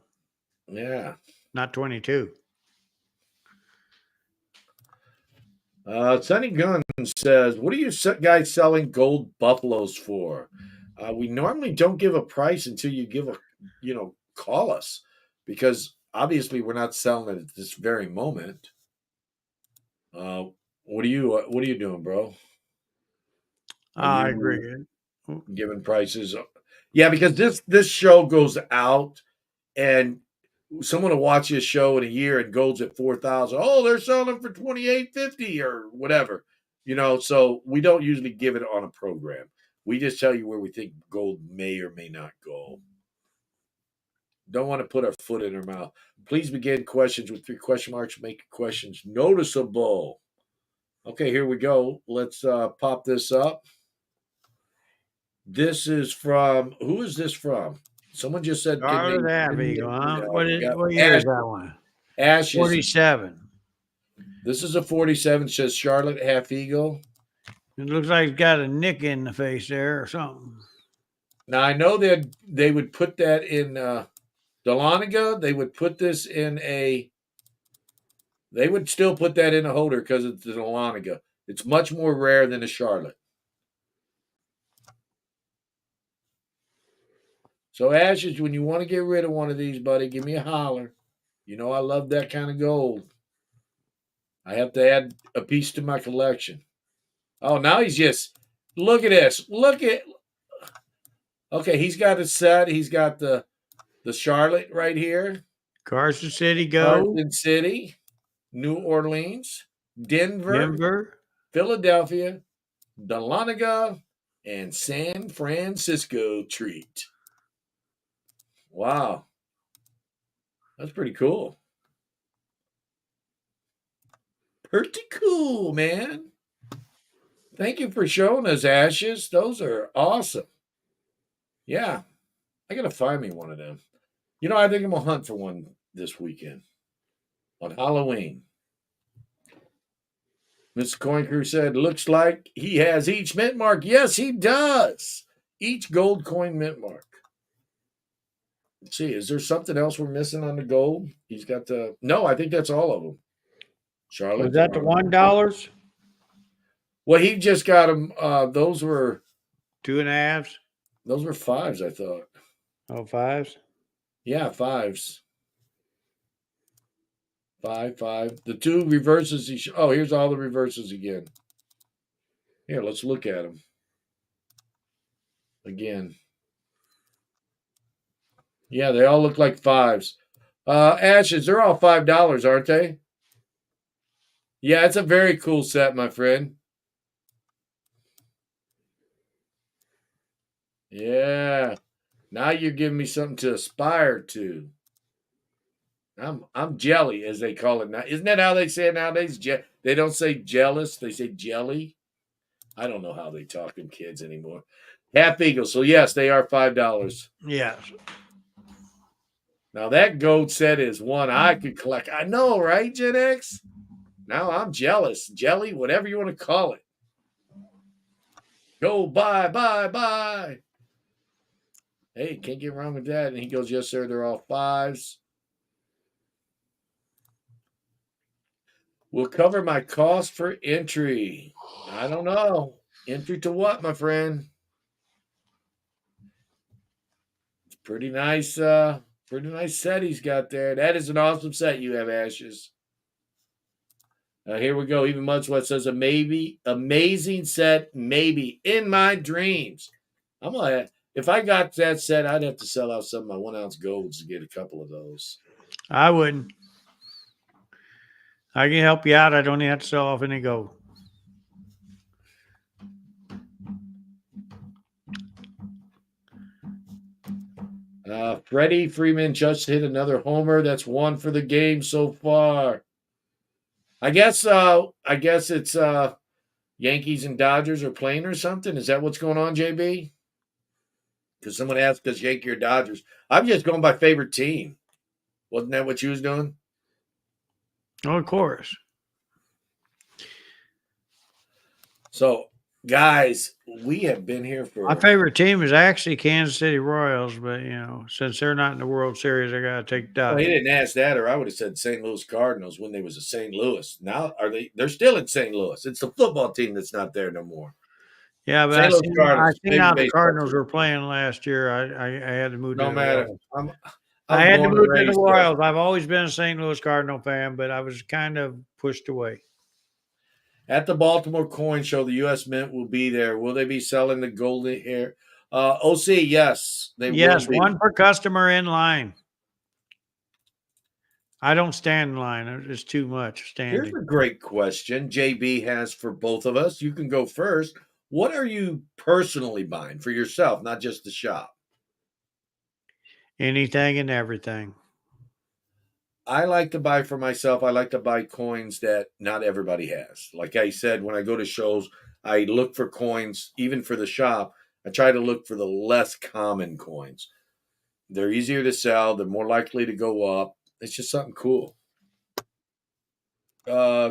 Yeah. not 22. Sunny Gun says, "What are you guys selling gold buffaloes for?" We normally don't give a price until you call us, because obviously we're not selling it at this very moment. What are you doing, bro? Are I you agree. giving prices? Yeah, because this show goes out, and someone will watch this show in a year and gold's at 4,000. Oh, they're selling for 2,850 or whatever. So we don't usually give it on a program. We just tell you where we think gold may or may not go. Don't want to put our foot in our mouth. Please begin questions with 3 question marks. Make questions noticeable. Okay, here we go. Let's pop this up. This is from, who is this from? Someone just said, can they Scarlet Half send me Eagle, huh? we got What year is that one? Ashes. 47. This is a 47. Says Charlotte Half Eagle. It looks like it's got a nick in the face there or something. Now I know that they would put that in Dahlonega. They would put this in a. They would still put that in a holder because it's the Dahlonega. It's much more rare than a Charlotte. So Ashes, when you want to get rid of one of these, buddy, give me a holler. You know I love that kind of gold. I have to add a piece to my collection. Oh, now he's just look at this. Look at. Okay, he's got a set. He's got the Charlotte right here. Carson City Gold. Carson City, New Orleans, Denver, Philadelphia, Dahlonega, and San Francisco Treat. Wow. That's pretty cool. Pretty cool, man. Thank you for showing us, Ashes. Those are awesome. Yeah. I got to find me one of them. I think I'm going to hunt for one this weekend on Halloween. Mr. Coin Crew said, looks like he has each mint mark. Yes, he does. Each gold coin mint mark. Let's see, is there something else we're missing on the gold? He's got the. No, I think that's all of them. Charlotte. Was that the $1? Well, he just got them. Those were 2.5s. Those were 5s, I thought. Oh, 5s? Yeah, 5s. 5. The 2 reverses. Here's all the reverses again. Here, let's look at them. Again. Yeah, they all look like 5s. Ashes, they're all $5, aren't they? Yeah, it's a very cool set, my friend. Yeah. Now you're giving me something to aspire to. I'm jelly, as they call it now. Isn't that how they say it nowadays? They don't say jealous, they say jelly. I don't know how they talk to kids anymore. Half Eagle. So yes, they are $5. Yes. Now that gold set is one I could collect. I know, right, Gen X? Now I'm jealous. Jelly, whatever you want to call it. Go buy. Hey, can't get wrong with that. And he goes, yes, sir, they're all 5s. Will cover my cost for entry. I don't know. Entry to what, my friend? It's pretty nice set he's got there. That is an awesome set you have, Ashes. Here we go. Even Mudsweat says a maybe, amazing set, maybe in my dreams. If I got that set, I'd have to sell out some of my 1 ounce golds to get a couple of those. I wouldn't. I can help you out. I don't even have to sell off any gold. Freddie Freeman just hit another homer. That's 1 for the game so far. I guess it's Yankees and Dodgers are playing or something. Is that what's going on, JB? Because someone asked us Yankee or Dodgers. I'm just going by favorite team. Wasn't that what you was doing? Oh, of course. So, guys, we have been here for. My favorite team is actually Kansas City Royals, but since they're not in the World Series, I gotta take Dodgers. Well, he didn't ask that, or I would have said St. Louis Cardinals when they was a St. Louis. Now they're still in St. Louis. It's the football team that's not there no more. Yeah, but I seen how the Cardinals were playing last year. I had to move. No matter. I had to move to the Royals. I've always been a St. Louis Cardinal fan, but I was kind of pushed away. At the Baltimore Coin Show, the U.S. Mint will be there. Will they be selling the golden hair? OC, yes. Yes, 1 per customer in line. I don't stand in line. It's too much Here's standing. a great question JB has for both of us. You can go first. What are you personally buying for yourself, not just the shop? Anything and everything. I like to buy for myself. I like to buy coins that not everybody has. Like I said, when I go to shows, I look for coins, even for the shop. I try to look for the less common coins. They're easier to sell, they're more likely to go up. It's just something cool.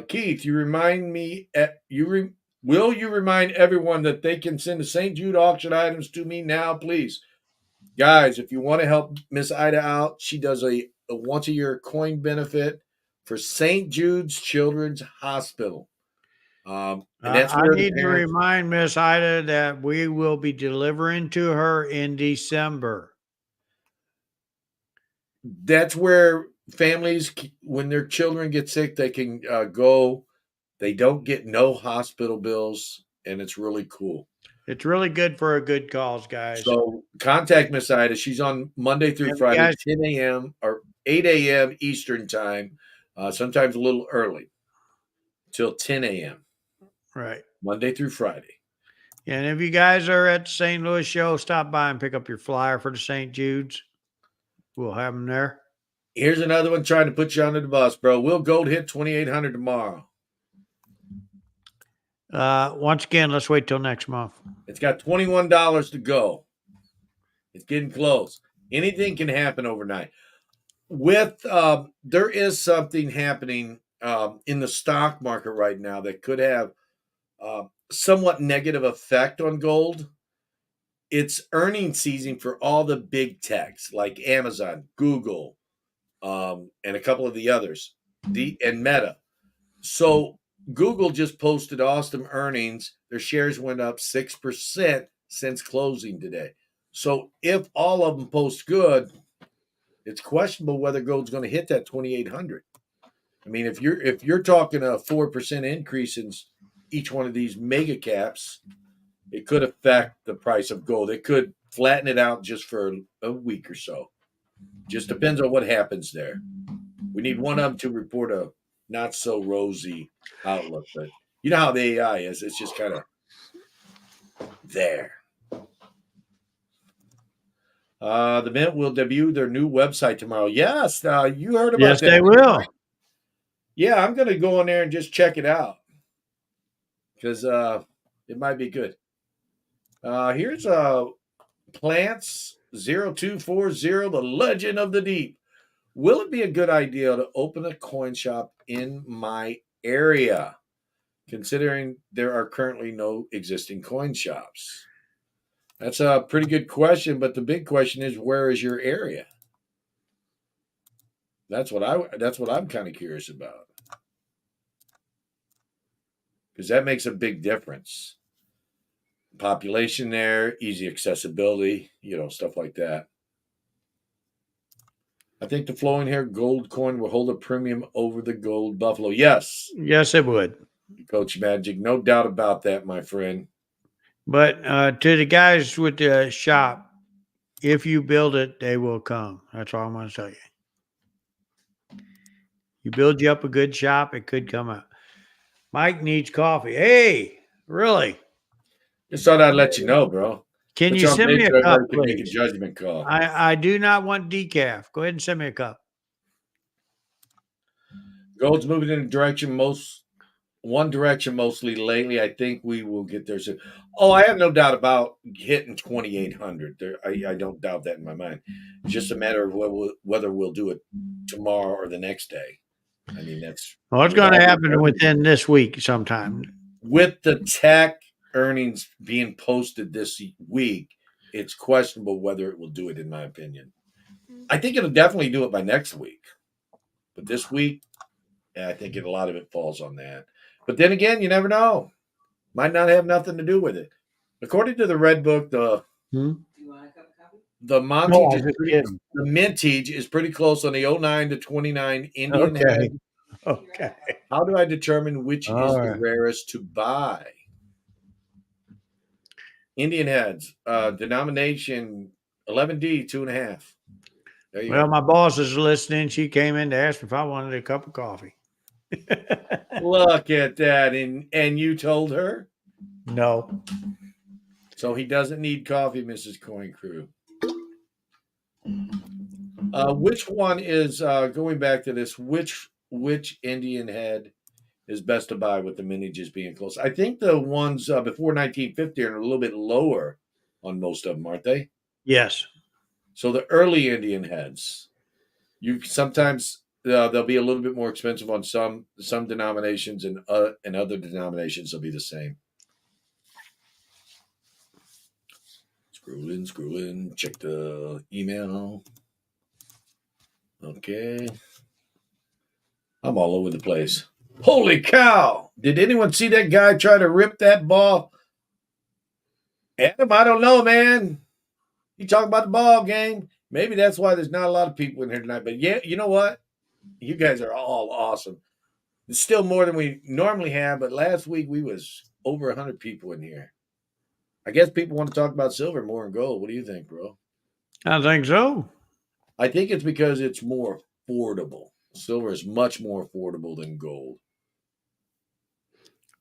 Keith, you remind me, will you remind everyone that they can send the St. Jude auction items to me now, please? Guys, if you want to help Miss Ida out, she does a once a year coin benefit for St. Jude's Children's Hospital. And that's I where the need to parents, remind Miss Ida that we will be delivering to her in December. that's where families, when their children get sick, they can go. They don't get no hospital bills, and it's really cool. It's really good for a good cause, guys. So contact Miss Ida. She's on Monday through Have you Friday, guys 10 a.m. or 8 a.m. Eastern time, sometimes a little early, till 10 a.m. right. Monday through Friday. And if you guys are at the St. Louis show, stop by and pick up your flyer for the St. Jude's. We'll have them there. Here's another one trying to put you under the bus, bro. Will Gold hit 2,800 tomorrow? Once again, let's wait till next month. It's got $21 to go. It's getting close. Anything can happen overnight. With there is something happening in the stock market right now that could have somewhat negative effect on gold. It's earnings season for all the big techs like Amazon, Google, and a couple of the others, and Meta. So Google just posted awesome earnings. Their shares went up 6% since closing today. So if all of them post good, it's questionable whether gold's going to hit that 2,800. I mean, if you're talking a 4% increase in each one of these mega caps, it could affect the price of gold. It could flatten it out just for a week or so. Just depends on what happens there. We need one of them to report a not so rosy outlook, but you know how the AI is. It's just kind of there. The Mint will debut their new website tomorrow. Yes, you heard about Yes, that, they didn't you, will. Mike? Yeah, I'm going to go in there and just check it out because it might be good. Here's Plants 0240, the Legend of the Deep. Will it be a good idea to open a coin shop in my area, considering there are currently no existing coin shops? That's a pretty good question, but the big question is, where is your area? That's what I'm kind of curious about because that makes a big difference. Population there, easy accessibility, stuff like that. I think the flowing hair gold coin will hold a premium over the gold buffalo. Yes, Yes, it would. Coach Magic, no doubt about that, my friend. But to the guys with the shop, if you build it, they will come. That's all I'm going to tell you. You build you up a good shop, it could come out. Mike needs coffee. Hey, really? Just thought I'd let you know, bro. Can Put you you on send tape me a so cup, everybody can make a please? judgment call. I do not want decaf. Go ahead and send me a cup. Gold's moving in a direction one direction mostly lately. I think we will get there soon. Oh, I have no doubt about hitting 2,800. I don't doubt that in my mind. It's just a matter of whether we'll do it tomorrow or the next day. I mean, that's Well, it's with going to all the happen within this week sometime. with the tech earnings being posted this week. It's questionable whether it will do it, in my opinion. I think it'll definitely do it by next week, but this week, I think a lot of it falls on that. But then again, you never know. Might not have nothing to do with it. According to the Red Book, Hmm? the No, I montage was is just pretty, kidding. the mintage is pretty close on the '09 to '29 Indian Okay. head. Okay. How do I determine which is All the right. rarest to buy? Indian heads, denomination 11D, 2.5. There you Well, go. my boss is listening. She came in to ask me if I wanted a cup of coffee. Look at that. And you told her? No. So he doesn't need coffee, Mrs. Coin Crew. Which one is going back to this? Which Indian head is best to buy with the miniatures being close? I think the ones before 1950 are a little bit lower on most of them, aren't they? Yes. So the early Indian heads, you sometimes they'll be a little bit more expensive on some denominations, and other denominations will be the same. Scroll in, check the email. Okay. I'm all over the place. Holy cow! Did anyone see that guy try to rip that ball? Adam, I don't know, man. You talk about the ball game. Maybe that's why there's not a lot of people in here tonight. But yeah, you know what? You guys are all awesome. It's still more than we normally have, but last week we was over 100 people in here. I guess people want to talk about silver more than gold. What do you think, bro? I think so. I think it's because it's more affordable. Silver is much more affordable than gold.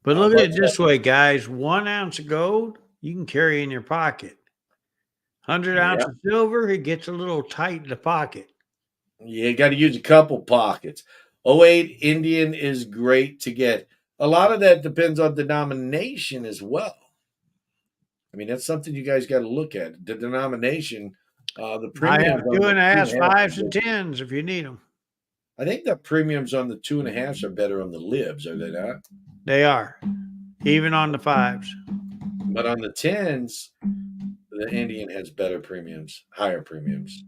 But look at But it this way, guys. 1 ounce of gold you can carry in your pocket. 100 yeah, ounces of silver, it gets a little tight in the pocket. you got to use a couple pockets. '08 Indian is great to get. A lot of that depends on denomination as well. I mean, that's something you guys got to look at. The denomination, the I have premiums on two the and a two half, and a half. fives, and tens if you need them. I think the premiums on the two and a halves are better on the libs, are they not? They are, even on the fives. But on the tens, the Indian has better premiums, higher premiums.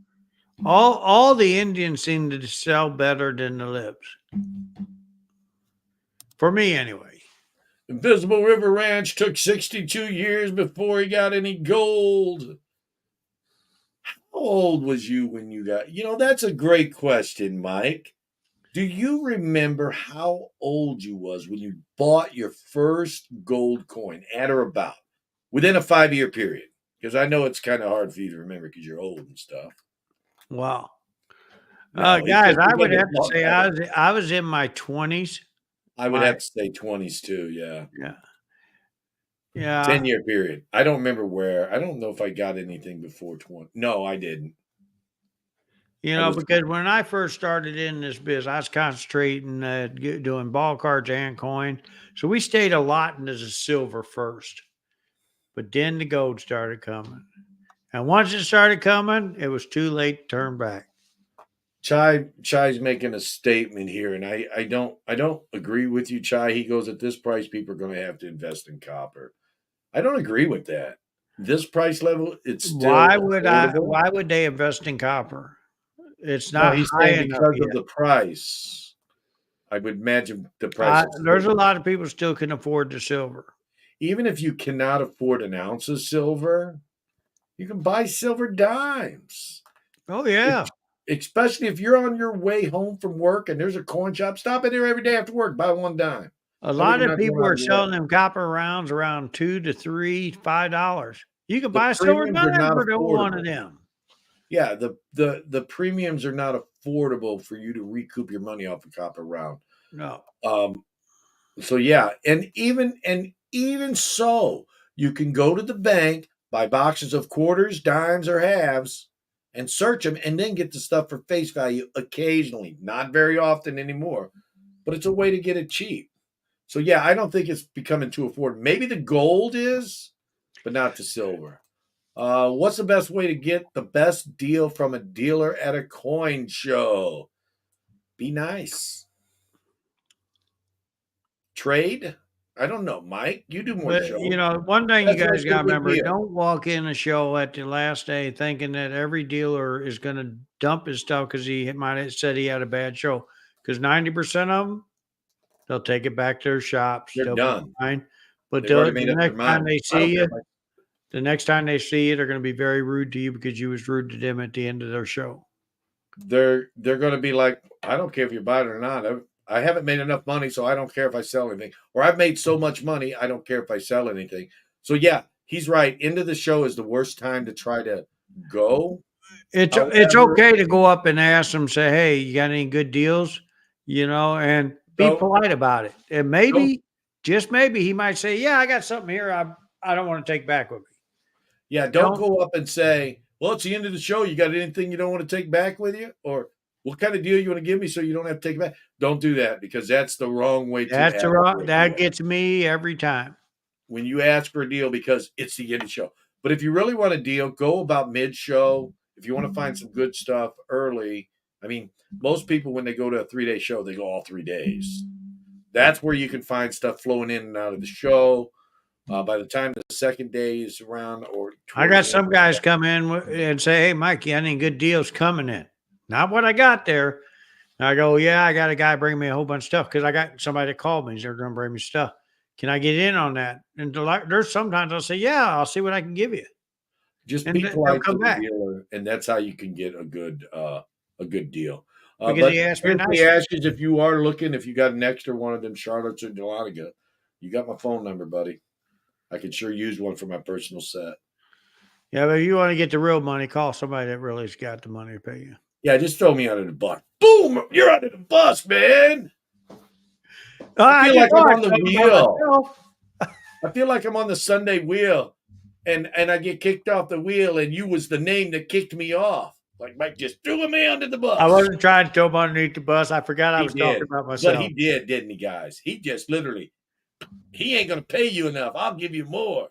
All the Indians seem to sell better than the libs. For me, anyway. Invisible River Ranch took 62 years before he got any gold. How old was you when you got? That's a great question, Mike. Do you remember how old you was when you bought your first gold coin at or about within a 5-year period? Because I know it's kind of hard for you to remember because you're old and stuff. Wow. No, Guys, I he would wasn't have to say ever. I was in my 20s. I would have to say 20s too. Yeah. Yeah. Yeah. 10-year period. I don't remember where. I don't know if I got anything before 20. No, I didn't. I was Because when I first started in this business, I was concentrating doing ball cards and coin. So we stayed a lot into the silver first, but then the gold started coming. And once it started coming, it was too late to turn back. Chai's making a statement here, and I don't agree with you, Chai. He goes, at this price, people are going to have to invest in copper. I don't agree with that. This price level, it's still affordable. Why would they invest in copper? It's No, not he's high saying enough because of yet. the price. I would imagine the price is There's a still, lot of people still can afford the silver. even if you cannot afford an ounce of silver, you can buy silver dimes. Oh If, yeah. especially if you're on your way home from work and there's a coin shop, stop in there every day after work, buy one dime. A That way lot you're of not going people out are of your way. selling them copper rounds around $2 to $3, $5. You can The buy a silver premiums are dime not for one of affordable. them. Yeah, the premiums are not affordable for you to recoup your money off a copper round. No. So yeah, and even so, you can go to the bank, buy boxes of quarters, dimes, or halves, and search them, and then get the stuff for face value occasionally. Not very often anymore, but it's a way to get it cheap. So yeah, I don't think it's becoming too affordable. Maybe the gold is, but not the silver. What's the best way to get the best deal from a dealer at a coin show? Be nice. Trade? I don't know, Mike. You do more But shows. one thing you That's guys actually a got to good remember: deal. don't walk in a show at the last day thinking that every dealer is going to dump his stuff because he might have said he had a bad show. Because 90% of them, they'll take it back to their shops. They're They'll be done. fine. But They've already the made up their next time mind. they I don't see care, you, Mike. they're going to be very rude to you because you was rude to them at the end of their show. They're going to be like, I don't care if you buy it or not. I haven't made enough money, so I don't care if I sell anything. Or I've made so much money, I don't care if I sell anything. So yeah, he's right. End of the show is the worst time to try to go. It's However, okay to go up and ask them, say, "Hey, you got any good deals?" And be don't polite about it. And don't maybe, just maybe, he might say, "Yeah, I got something here. I don't want to take back with me." yeah, don't Don't. go up and say, "Well, it's the end of the show. You got anything you don't want to take back with you?" Or "What kind of deal you want to give me so you don't have to take it back?" Don't do that because that's the wrong way to That's the ask wrong. for a That deal. gets me every time. When you ask for a deal because it's the end of the show. But if you really want a deal, go about mid-show. If you want to find some good stuff early, I mean, most people when they go to a 3-day show, they go all 3 days. That's where you can find stuff flowing in and out of the show. By the time the second day is around or I toward got the end, some guys come in and say, "Hey, Mike, you got any good deals coming in?" Not what I got there. And I go, "Yeah, I got a guy bring me a whole bunch of stuff because I got somebody that called me. They're going to bring me stuff. Can I get in on that?" And there's sometimes I'll say, "Yeah, I'll see what I can give you," just and be they'll polite to come the back dealer, and that's how you can get a good deal. because But he asked me seriously, nicely. Ashes, if you are looking, if you got an extra one of them Charlottes or Delaga, you got my phone number, buddy. I could sure use one for my personal set. Yeah, but if you want to get the real money, call somebody that really's got the money to pay you. Yeah, just throw me under the bus. Boom! You're under the bus, man. I I feel just like I'm thought on the something about wheel. myself. I feel like I'm on the Sunday wheel, and I get kicked off the wheel, and you was the name that kicked me off. Like Mike just threw me under the I bus. wasn't trying to throw him underneath the bus. I forgot I He was talking did, about but he myself. did, didn't he, guys? He just literally, he ain't gonna pay you enough. I'll give you more.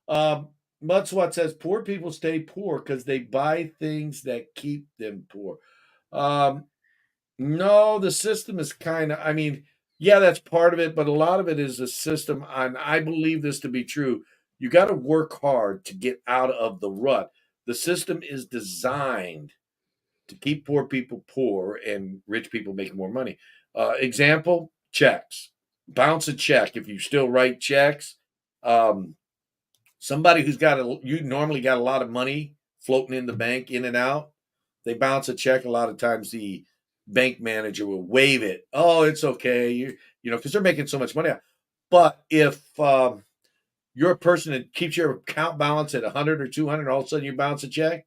Um, Mudswat says poor people stay poor because they buy things that keep them poor. Um, No, the system is kind of, I mean, yeah, that's part of it, but a lot of it is a system. And I believe this to be true. You got to work hard to get out of the rut. The system is designed to keep poor people poor and rich people making more money. Example checks. Bounce a check. If you still write checks, um, somebody who's got you normally got a lot of money floating in the bank in and out, they bounce a check. A lot of times the bank manager will waive it. Oh, it's okay. Because they're making so much money. But if you're a person that keeps your account balance at 100 or 200, all of a sudden you bounce a check,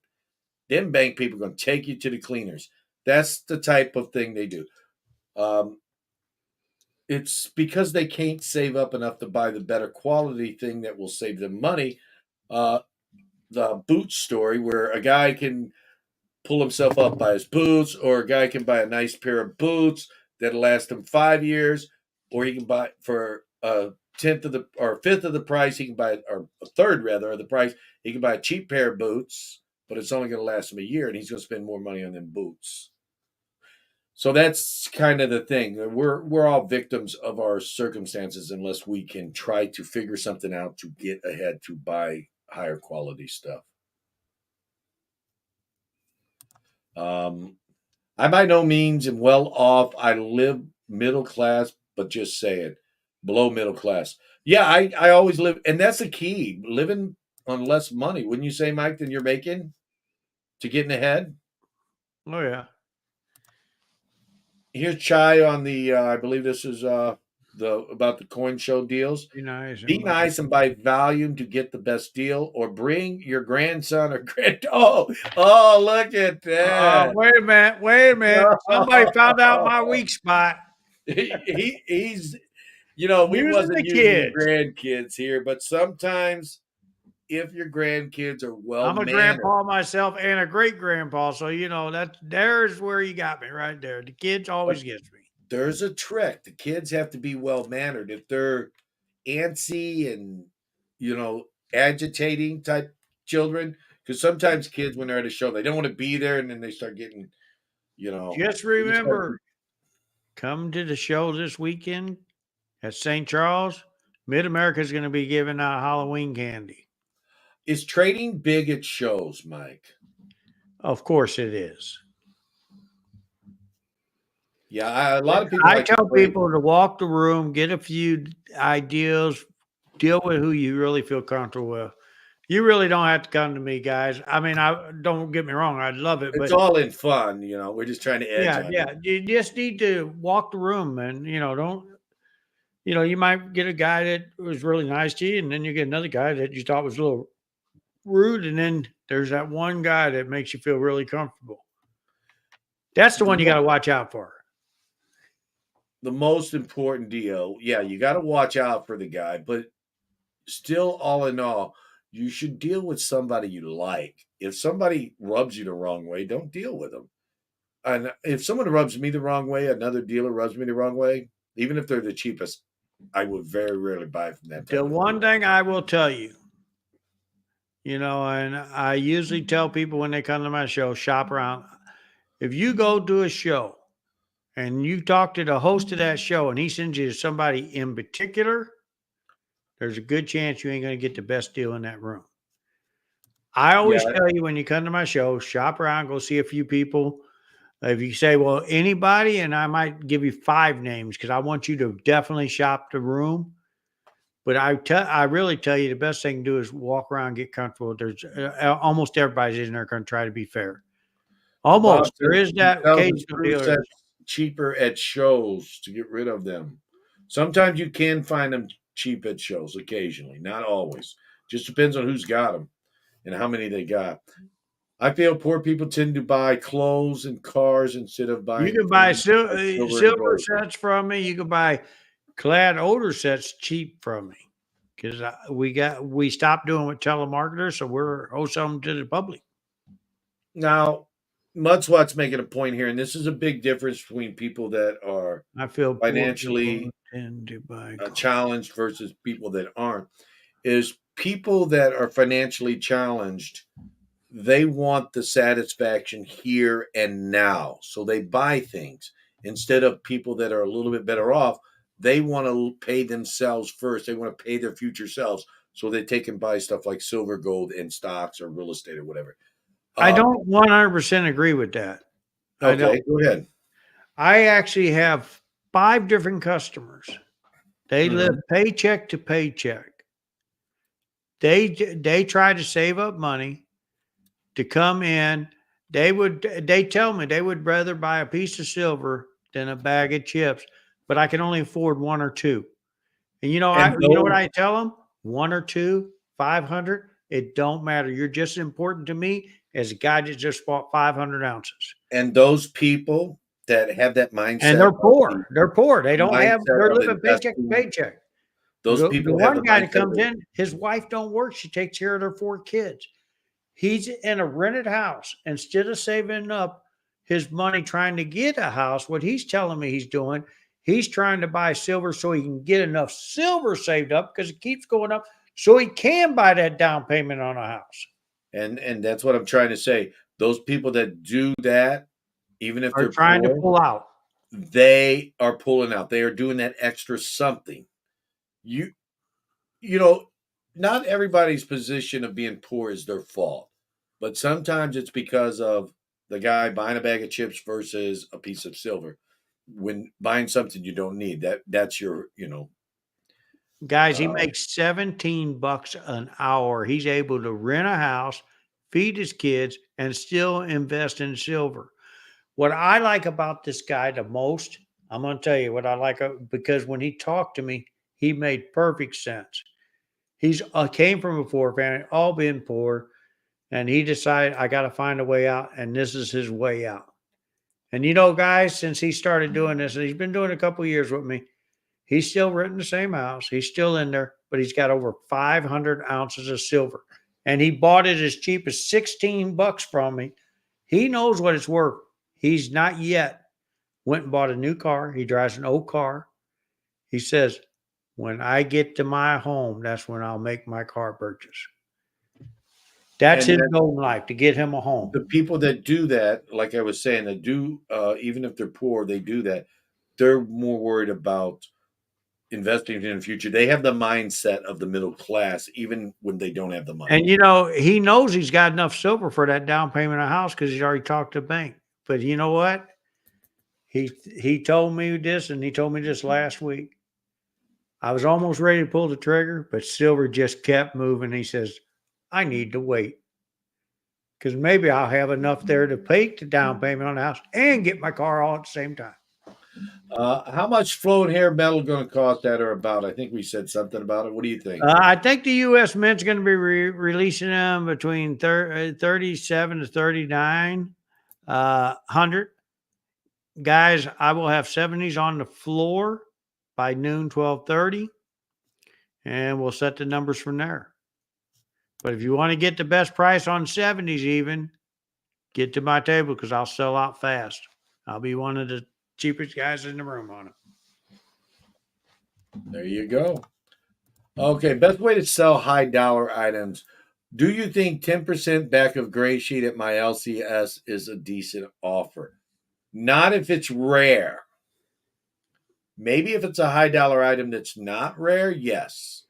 then bank people are going to take you to the cleaners. That's the type of thing they do. Um, it's because they can't save up enough to buy the better quality thing that will save them money. Uh, the boots story where a guy can pull himself up by his boots, or a guy can buy a nice pair of boots that'll last him 5 years, or he can buy for a tenth of the or a fifth of the price. He can buy, or a third rather of the price. He can buy a cheap pair of boots, but it's only going to last him a year, and he's going to spend more money on them boots. So that's kind of the thing. We're all victims of our circumstances unless we can try to figure something out to get ahead to buy higher quality stuff. Um, I by no means am well off. I live middle class, but just say it below middle class. Yeah, I always live, and that's the key living on less money. Wouldn't you say, Mike, than you're making to getting ahead? Oh yeah, Here's Chai on the, I believe this is the about the coin show deals. be nice Be and buy. nice and buy volume to get the best deal, or bring your grandson or grand. Oh, look at that! Wait a minute. Wait a minute. Somebody found out my weak spot. He's we Using wasn't the using your kids. grandkids here, but sometimes if your grandkids are well I'm a mannered, grandpa myself and a great grandpa, so there's where you got me right there. The kids but always gets me. there's a trick. The kids have to be well mannered. If they're antsy and you know agitating type children, because sometimes kids when they're at a show they don't want to be there, and then they start getting you know Just they just start. remember, come to the show this weekend at St. Charles. Mid America is going to be giving out Halloween candy. Is trading big at shows, Mike? Of course, it is. Yeah, a lot of people I like to tell trade. people to walk the room, get a few ideas, deal with who you really feel comfortable with. You really don't have to come to me, guys. I mean, I don't get me wrong, I love it, It's but all in fun, we're just trying to edge yeah, on you. yeah, you just need to walk the room and don't you might get a guy that was really nice to you, and then you get another guy that you thought was a little rude, and then there's that one guy that makes you feel really comfortable. That's the The, one you mo- got to watch out for. the most important deal, yeah, you got to watch out for the guy, but still, all in all, you should deal with somebody you like. If somebody rubs you the wrong way, don't deal with them. And if someone rubs me the wrong way, another dealer rubs me the wrong way, even if they're the cheapest, I would very rarely buy from that type The of dealer. one thing I will tell you, and I usually tell people when they come to my show, shop around. If you go to a show and you talk to the host of that show and he sends you to somebody in particular, there's a good chance you ain't going to get the best deal in that room. I always Yeah, tell you when you come to my show, shop around, go see a few people. If you say, well, anybody, and I might give you 5 names because I want you to definitely shop the room. But I really tell you the best thing to do is walk around, get comfortable. There's almost everybody's in there going to try to be fair. Bob Almost. There says is he that tells his occasional crew dealer. sets cheaper at shows to get rid of them. Sometimes you can find them cheap at shows occasionally, not always. Just depends on who's got them and how many they got. I feel poor people tend to buy clothes and cars instead of You buying can buy things like silver and silver gold. sets from me. You can buy clad older sets cheap from me because we stopped doing with telemarketers, so we're wholesaling to the public. Now, Mudswat's making a point here, and this is a big difference between people that are I feel poor people financially tend to buy clothes. challenged versus people that aren't. Is people that are financially challenged, they want the satisfaction here and now. So they buy things instead of people that are a little bit better off. They want to pay themselves first. They want to pay their future selves. So they take and buy stuff like silver, gold, and stocks or real estate or whatever. I Um, don't 100% agree with that. I okay, don't. go ahead. I actually have 5 different customers. They live Mhm. paycheck to paycheck. They try to save up money to come in. They tell me they would rather buy a piece of silver than a bag of chips, but I can only afford 1 or 2. And And you know what those I tell them? 1 or 2, 500, it don't matter. You're just as important to me as a guy that just bought 500 ounces. and those people that have that And mindset they're of the poor. They're poor. They don't have mindset they're of living paycheck to investing, paycheck. those The people have one the guy that mindset comes of in, his wife don't work. She takes care of their 4 kids. He's in a rented house. Instead of saving up his money trying to get a house, what he's telling me he's doing, he's trying to buy silver so he can get enough silver saved up because it keeps going up so he can buy that down payment on a house. and that's what I'm trying to say. Those people that do that, even if Are they're trying to poor, pull out. they are pulling out. They are doing that extra something. You you know, not everybody's position of being poor is their fault, but sometimes it's because of the guy buying a bag of chips versus a piece of silver. When buying something you don't need, that's your, Guys, he uh, makes 17 bucks an hour. He's able to rent a house, feed his kids, and still invest in silver. What I like about this guy the most, I'm going to tell you what I like because when he talked to me, he made perfect sense. He's came from a poor family, all been poor, and he decided I got to find a way out, and this is his way out. And guys, since he started doing this, and he's been doing it a couple of years with me, he's still renting the same house. He's still in there, but he's got over 500 ounces of silver, and he bought it as cheap as 16 bucks from me. He knows what it's worth. He's not yet went and bought a new car. He drives an old car. He says, when I get to my home, that's when I'll make my car purchase. That's and his that goal in life, to get him a home. the people that do that, like I was saying, that do even if they're poor, they do that. They're more worried about investing in the future. They have the mindset of the middle class, even when they don't have the money. And he knows he's got enough silver for that down payment of a house because he's already talked to the bank. But you know what? He told me this, and he told me this last week. I was almost ready to pull the trigger, but silver just kept moving. He says, I need to wait because maybe I'll have enough there to pay the down payment on the house and get my car all at the same time. How much floating hair metal going to cost at or about? I think we said something about it. What do you think? I think the U.S. Mint's going to be releasing them between 37 to 39 hundred. Guys, I will have 70s on the floor by noon, 12:30, and we'll set the numbers from there. But if you want to get the best price on 70s, even get to my table because I'll sell out fast. I'll be one of the cheapest guys in the room on it. There you go. Okay, best way to sell high dollar items. Do you think 10% back of gray sheet at my LCS is a decent offer? Not if it's rare. Maybe if it's a high dollar item that's not rare, yes.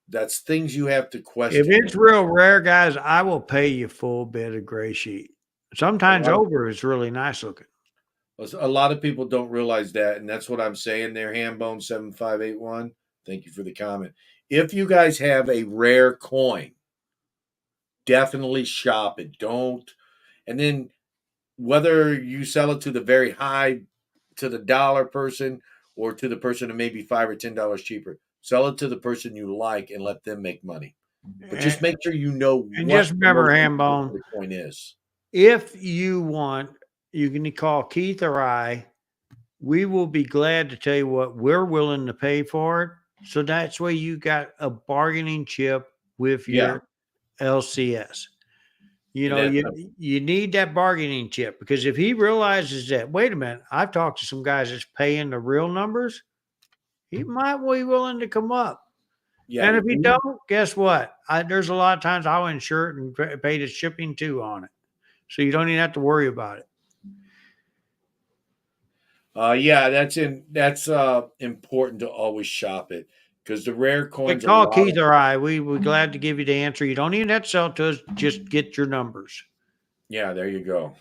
That's things you have to If question. it's real rare, guys, I will pay you full bid of gray sheet. Sometimes over is really nice looking. A lot of people don't realize that, and that's what I'm saying there, Hambone7581. Thank you for the comment. If you guys have a rare coin, definitely shop it. Don't. And then whether you sell it to the very high, to the dollar person, or to the person who may be $5 or $10 cheaper, sell it to the person you like and let them make money. But just make sure you know And what just remember, the Hambone, coin is. if you want, you can call Keith or I. We will be glad to tell you what we're willing to pay for it. So that's why you got a bargaining chip with your LCS. You know, you need that bargaining chip because if he realizes that, wait a minute, I've talked to some guys that's paying the real numbers, he might be willing to come up. Yeah, And if he don't, guess what? There's a lot of times I'll insure it and pay the shipping too on it. So you don't even have to worry about it. Yeah, that's important to always shop it because the rare coins. Call Keith or I. We're glad to give you the answer. You don't even have to sell it to us. Just get your numbers. Yeah, there you go.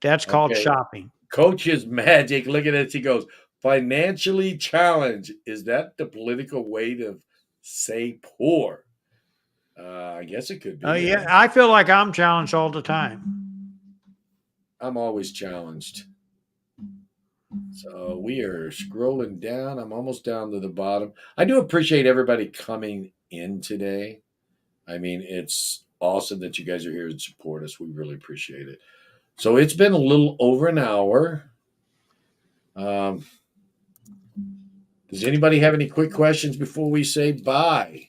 That's called shopping. Coach's magic. Look at this. He goes, financially challenged. Is that the political way to say poor? I guess it could be. Yeah, I feel like I'm challenged all the time. I'm always challenged. So we are scrolling down. I'm almost down to the bottom. I do appreciate everybody coming in today. I mean, it's awesome that you guys are here and support us. We really appreciate it. So it's been a little over an hour. Does anybody have any quick questions before we say bye?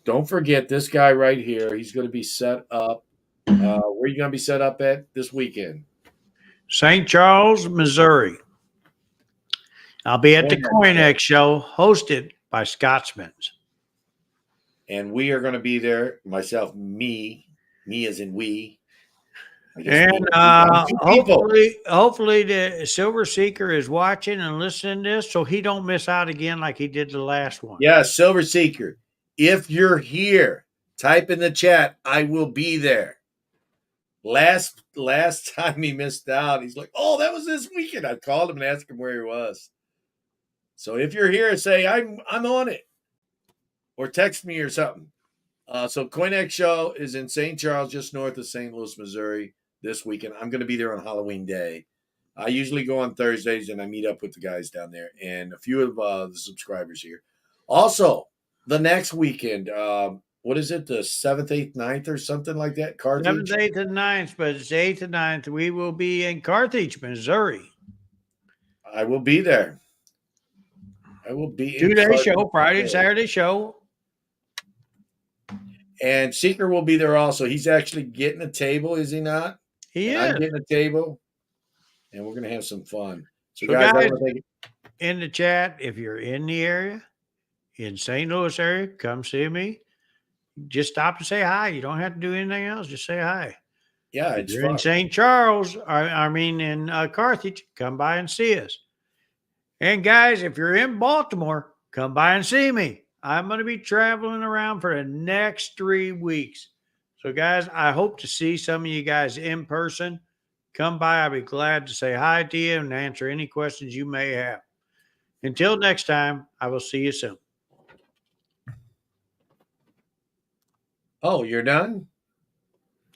Don't forget this guy right here. He's going to be set up. Where are you going to be set up at this weekend? St. Charles, Missouri. I'll be at the CoinX show hosted by Scotsmans. And we are going to be there. Myself, me as in we. And hopefully the Silver Seeker is watching and listening to this so he don't miss out again like he did the last one. Yeah, Silver Seeker. If you're here, type in the chat. I will be there. Last time he missed out, he's like, "Oh, that was this weekend." I called him and asked him where he was. So if you're here, say I'm on it, or text me or something. So CoinX show is in St. Charles, just north of St. Louis, Missouri, this weekend. I'm going to be there on Halloween Day. I usually go on Thursdays and I meet up with the guys down there and a few of the subscribers here. Also, the next weekend, what is it, the 7th, 8th, 9th or something like that? Carthage? 7th, 8th, and 9th, but it's 8th and 9th. We will be in Carthage, Missouri. I will be there. I will be in 2-day show, Friday and Saturday show. And Seeker will be there also. He's actually getting a table, is he not? He is. I'm getting a table, and we're going to have some fun. So guys, in the chat, if you're in the area, in St. Louis area, come see me. Just stop and say hi. You don't have to do anything else. Just say hi. Yeah, if you're in St. Charles, in Carthage, come by and see us. And guys, if you're in Baltimore, come by and see me. I'm going to be traveling around for the next 3 weeks. So guys, I hope to see some of you guys in person. Come by. I'll be glad to say hi to you and answer any questions you may have. Until next time, I will see you soon. Oh, you're done?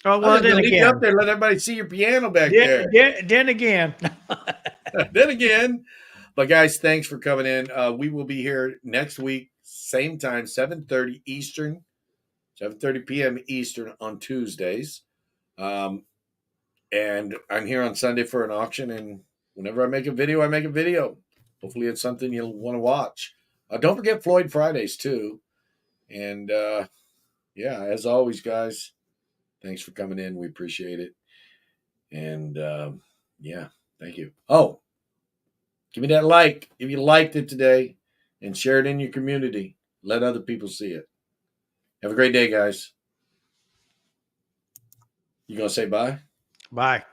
Oh, well, then again. Up there, let everybody see your piano back there. Then again. Then again, but guys, thanks for coming in. We will be here next week, same time, 7:30 Eastern, 7:30 p.m. Eastern on Tuesdays. And I'm here on Sunday for an auction. And whenever I make a video, I make a video. Hopefully, it's something you'll want to watch. Don't forget Floyd Fridays too. And yeah, as always, guys, thanks for coming in. We appreciate it. And yeah, thank you. Oh, give me that like if you liked it today and share it in your community. Let other people see it. Have a great day, guys. You going to say bye? Bye.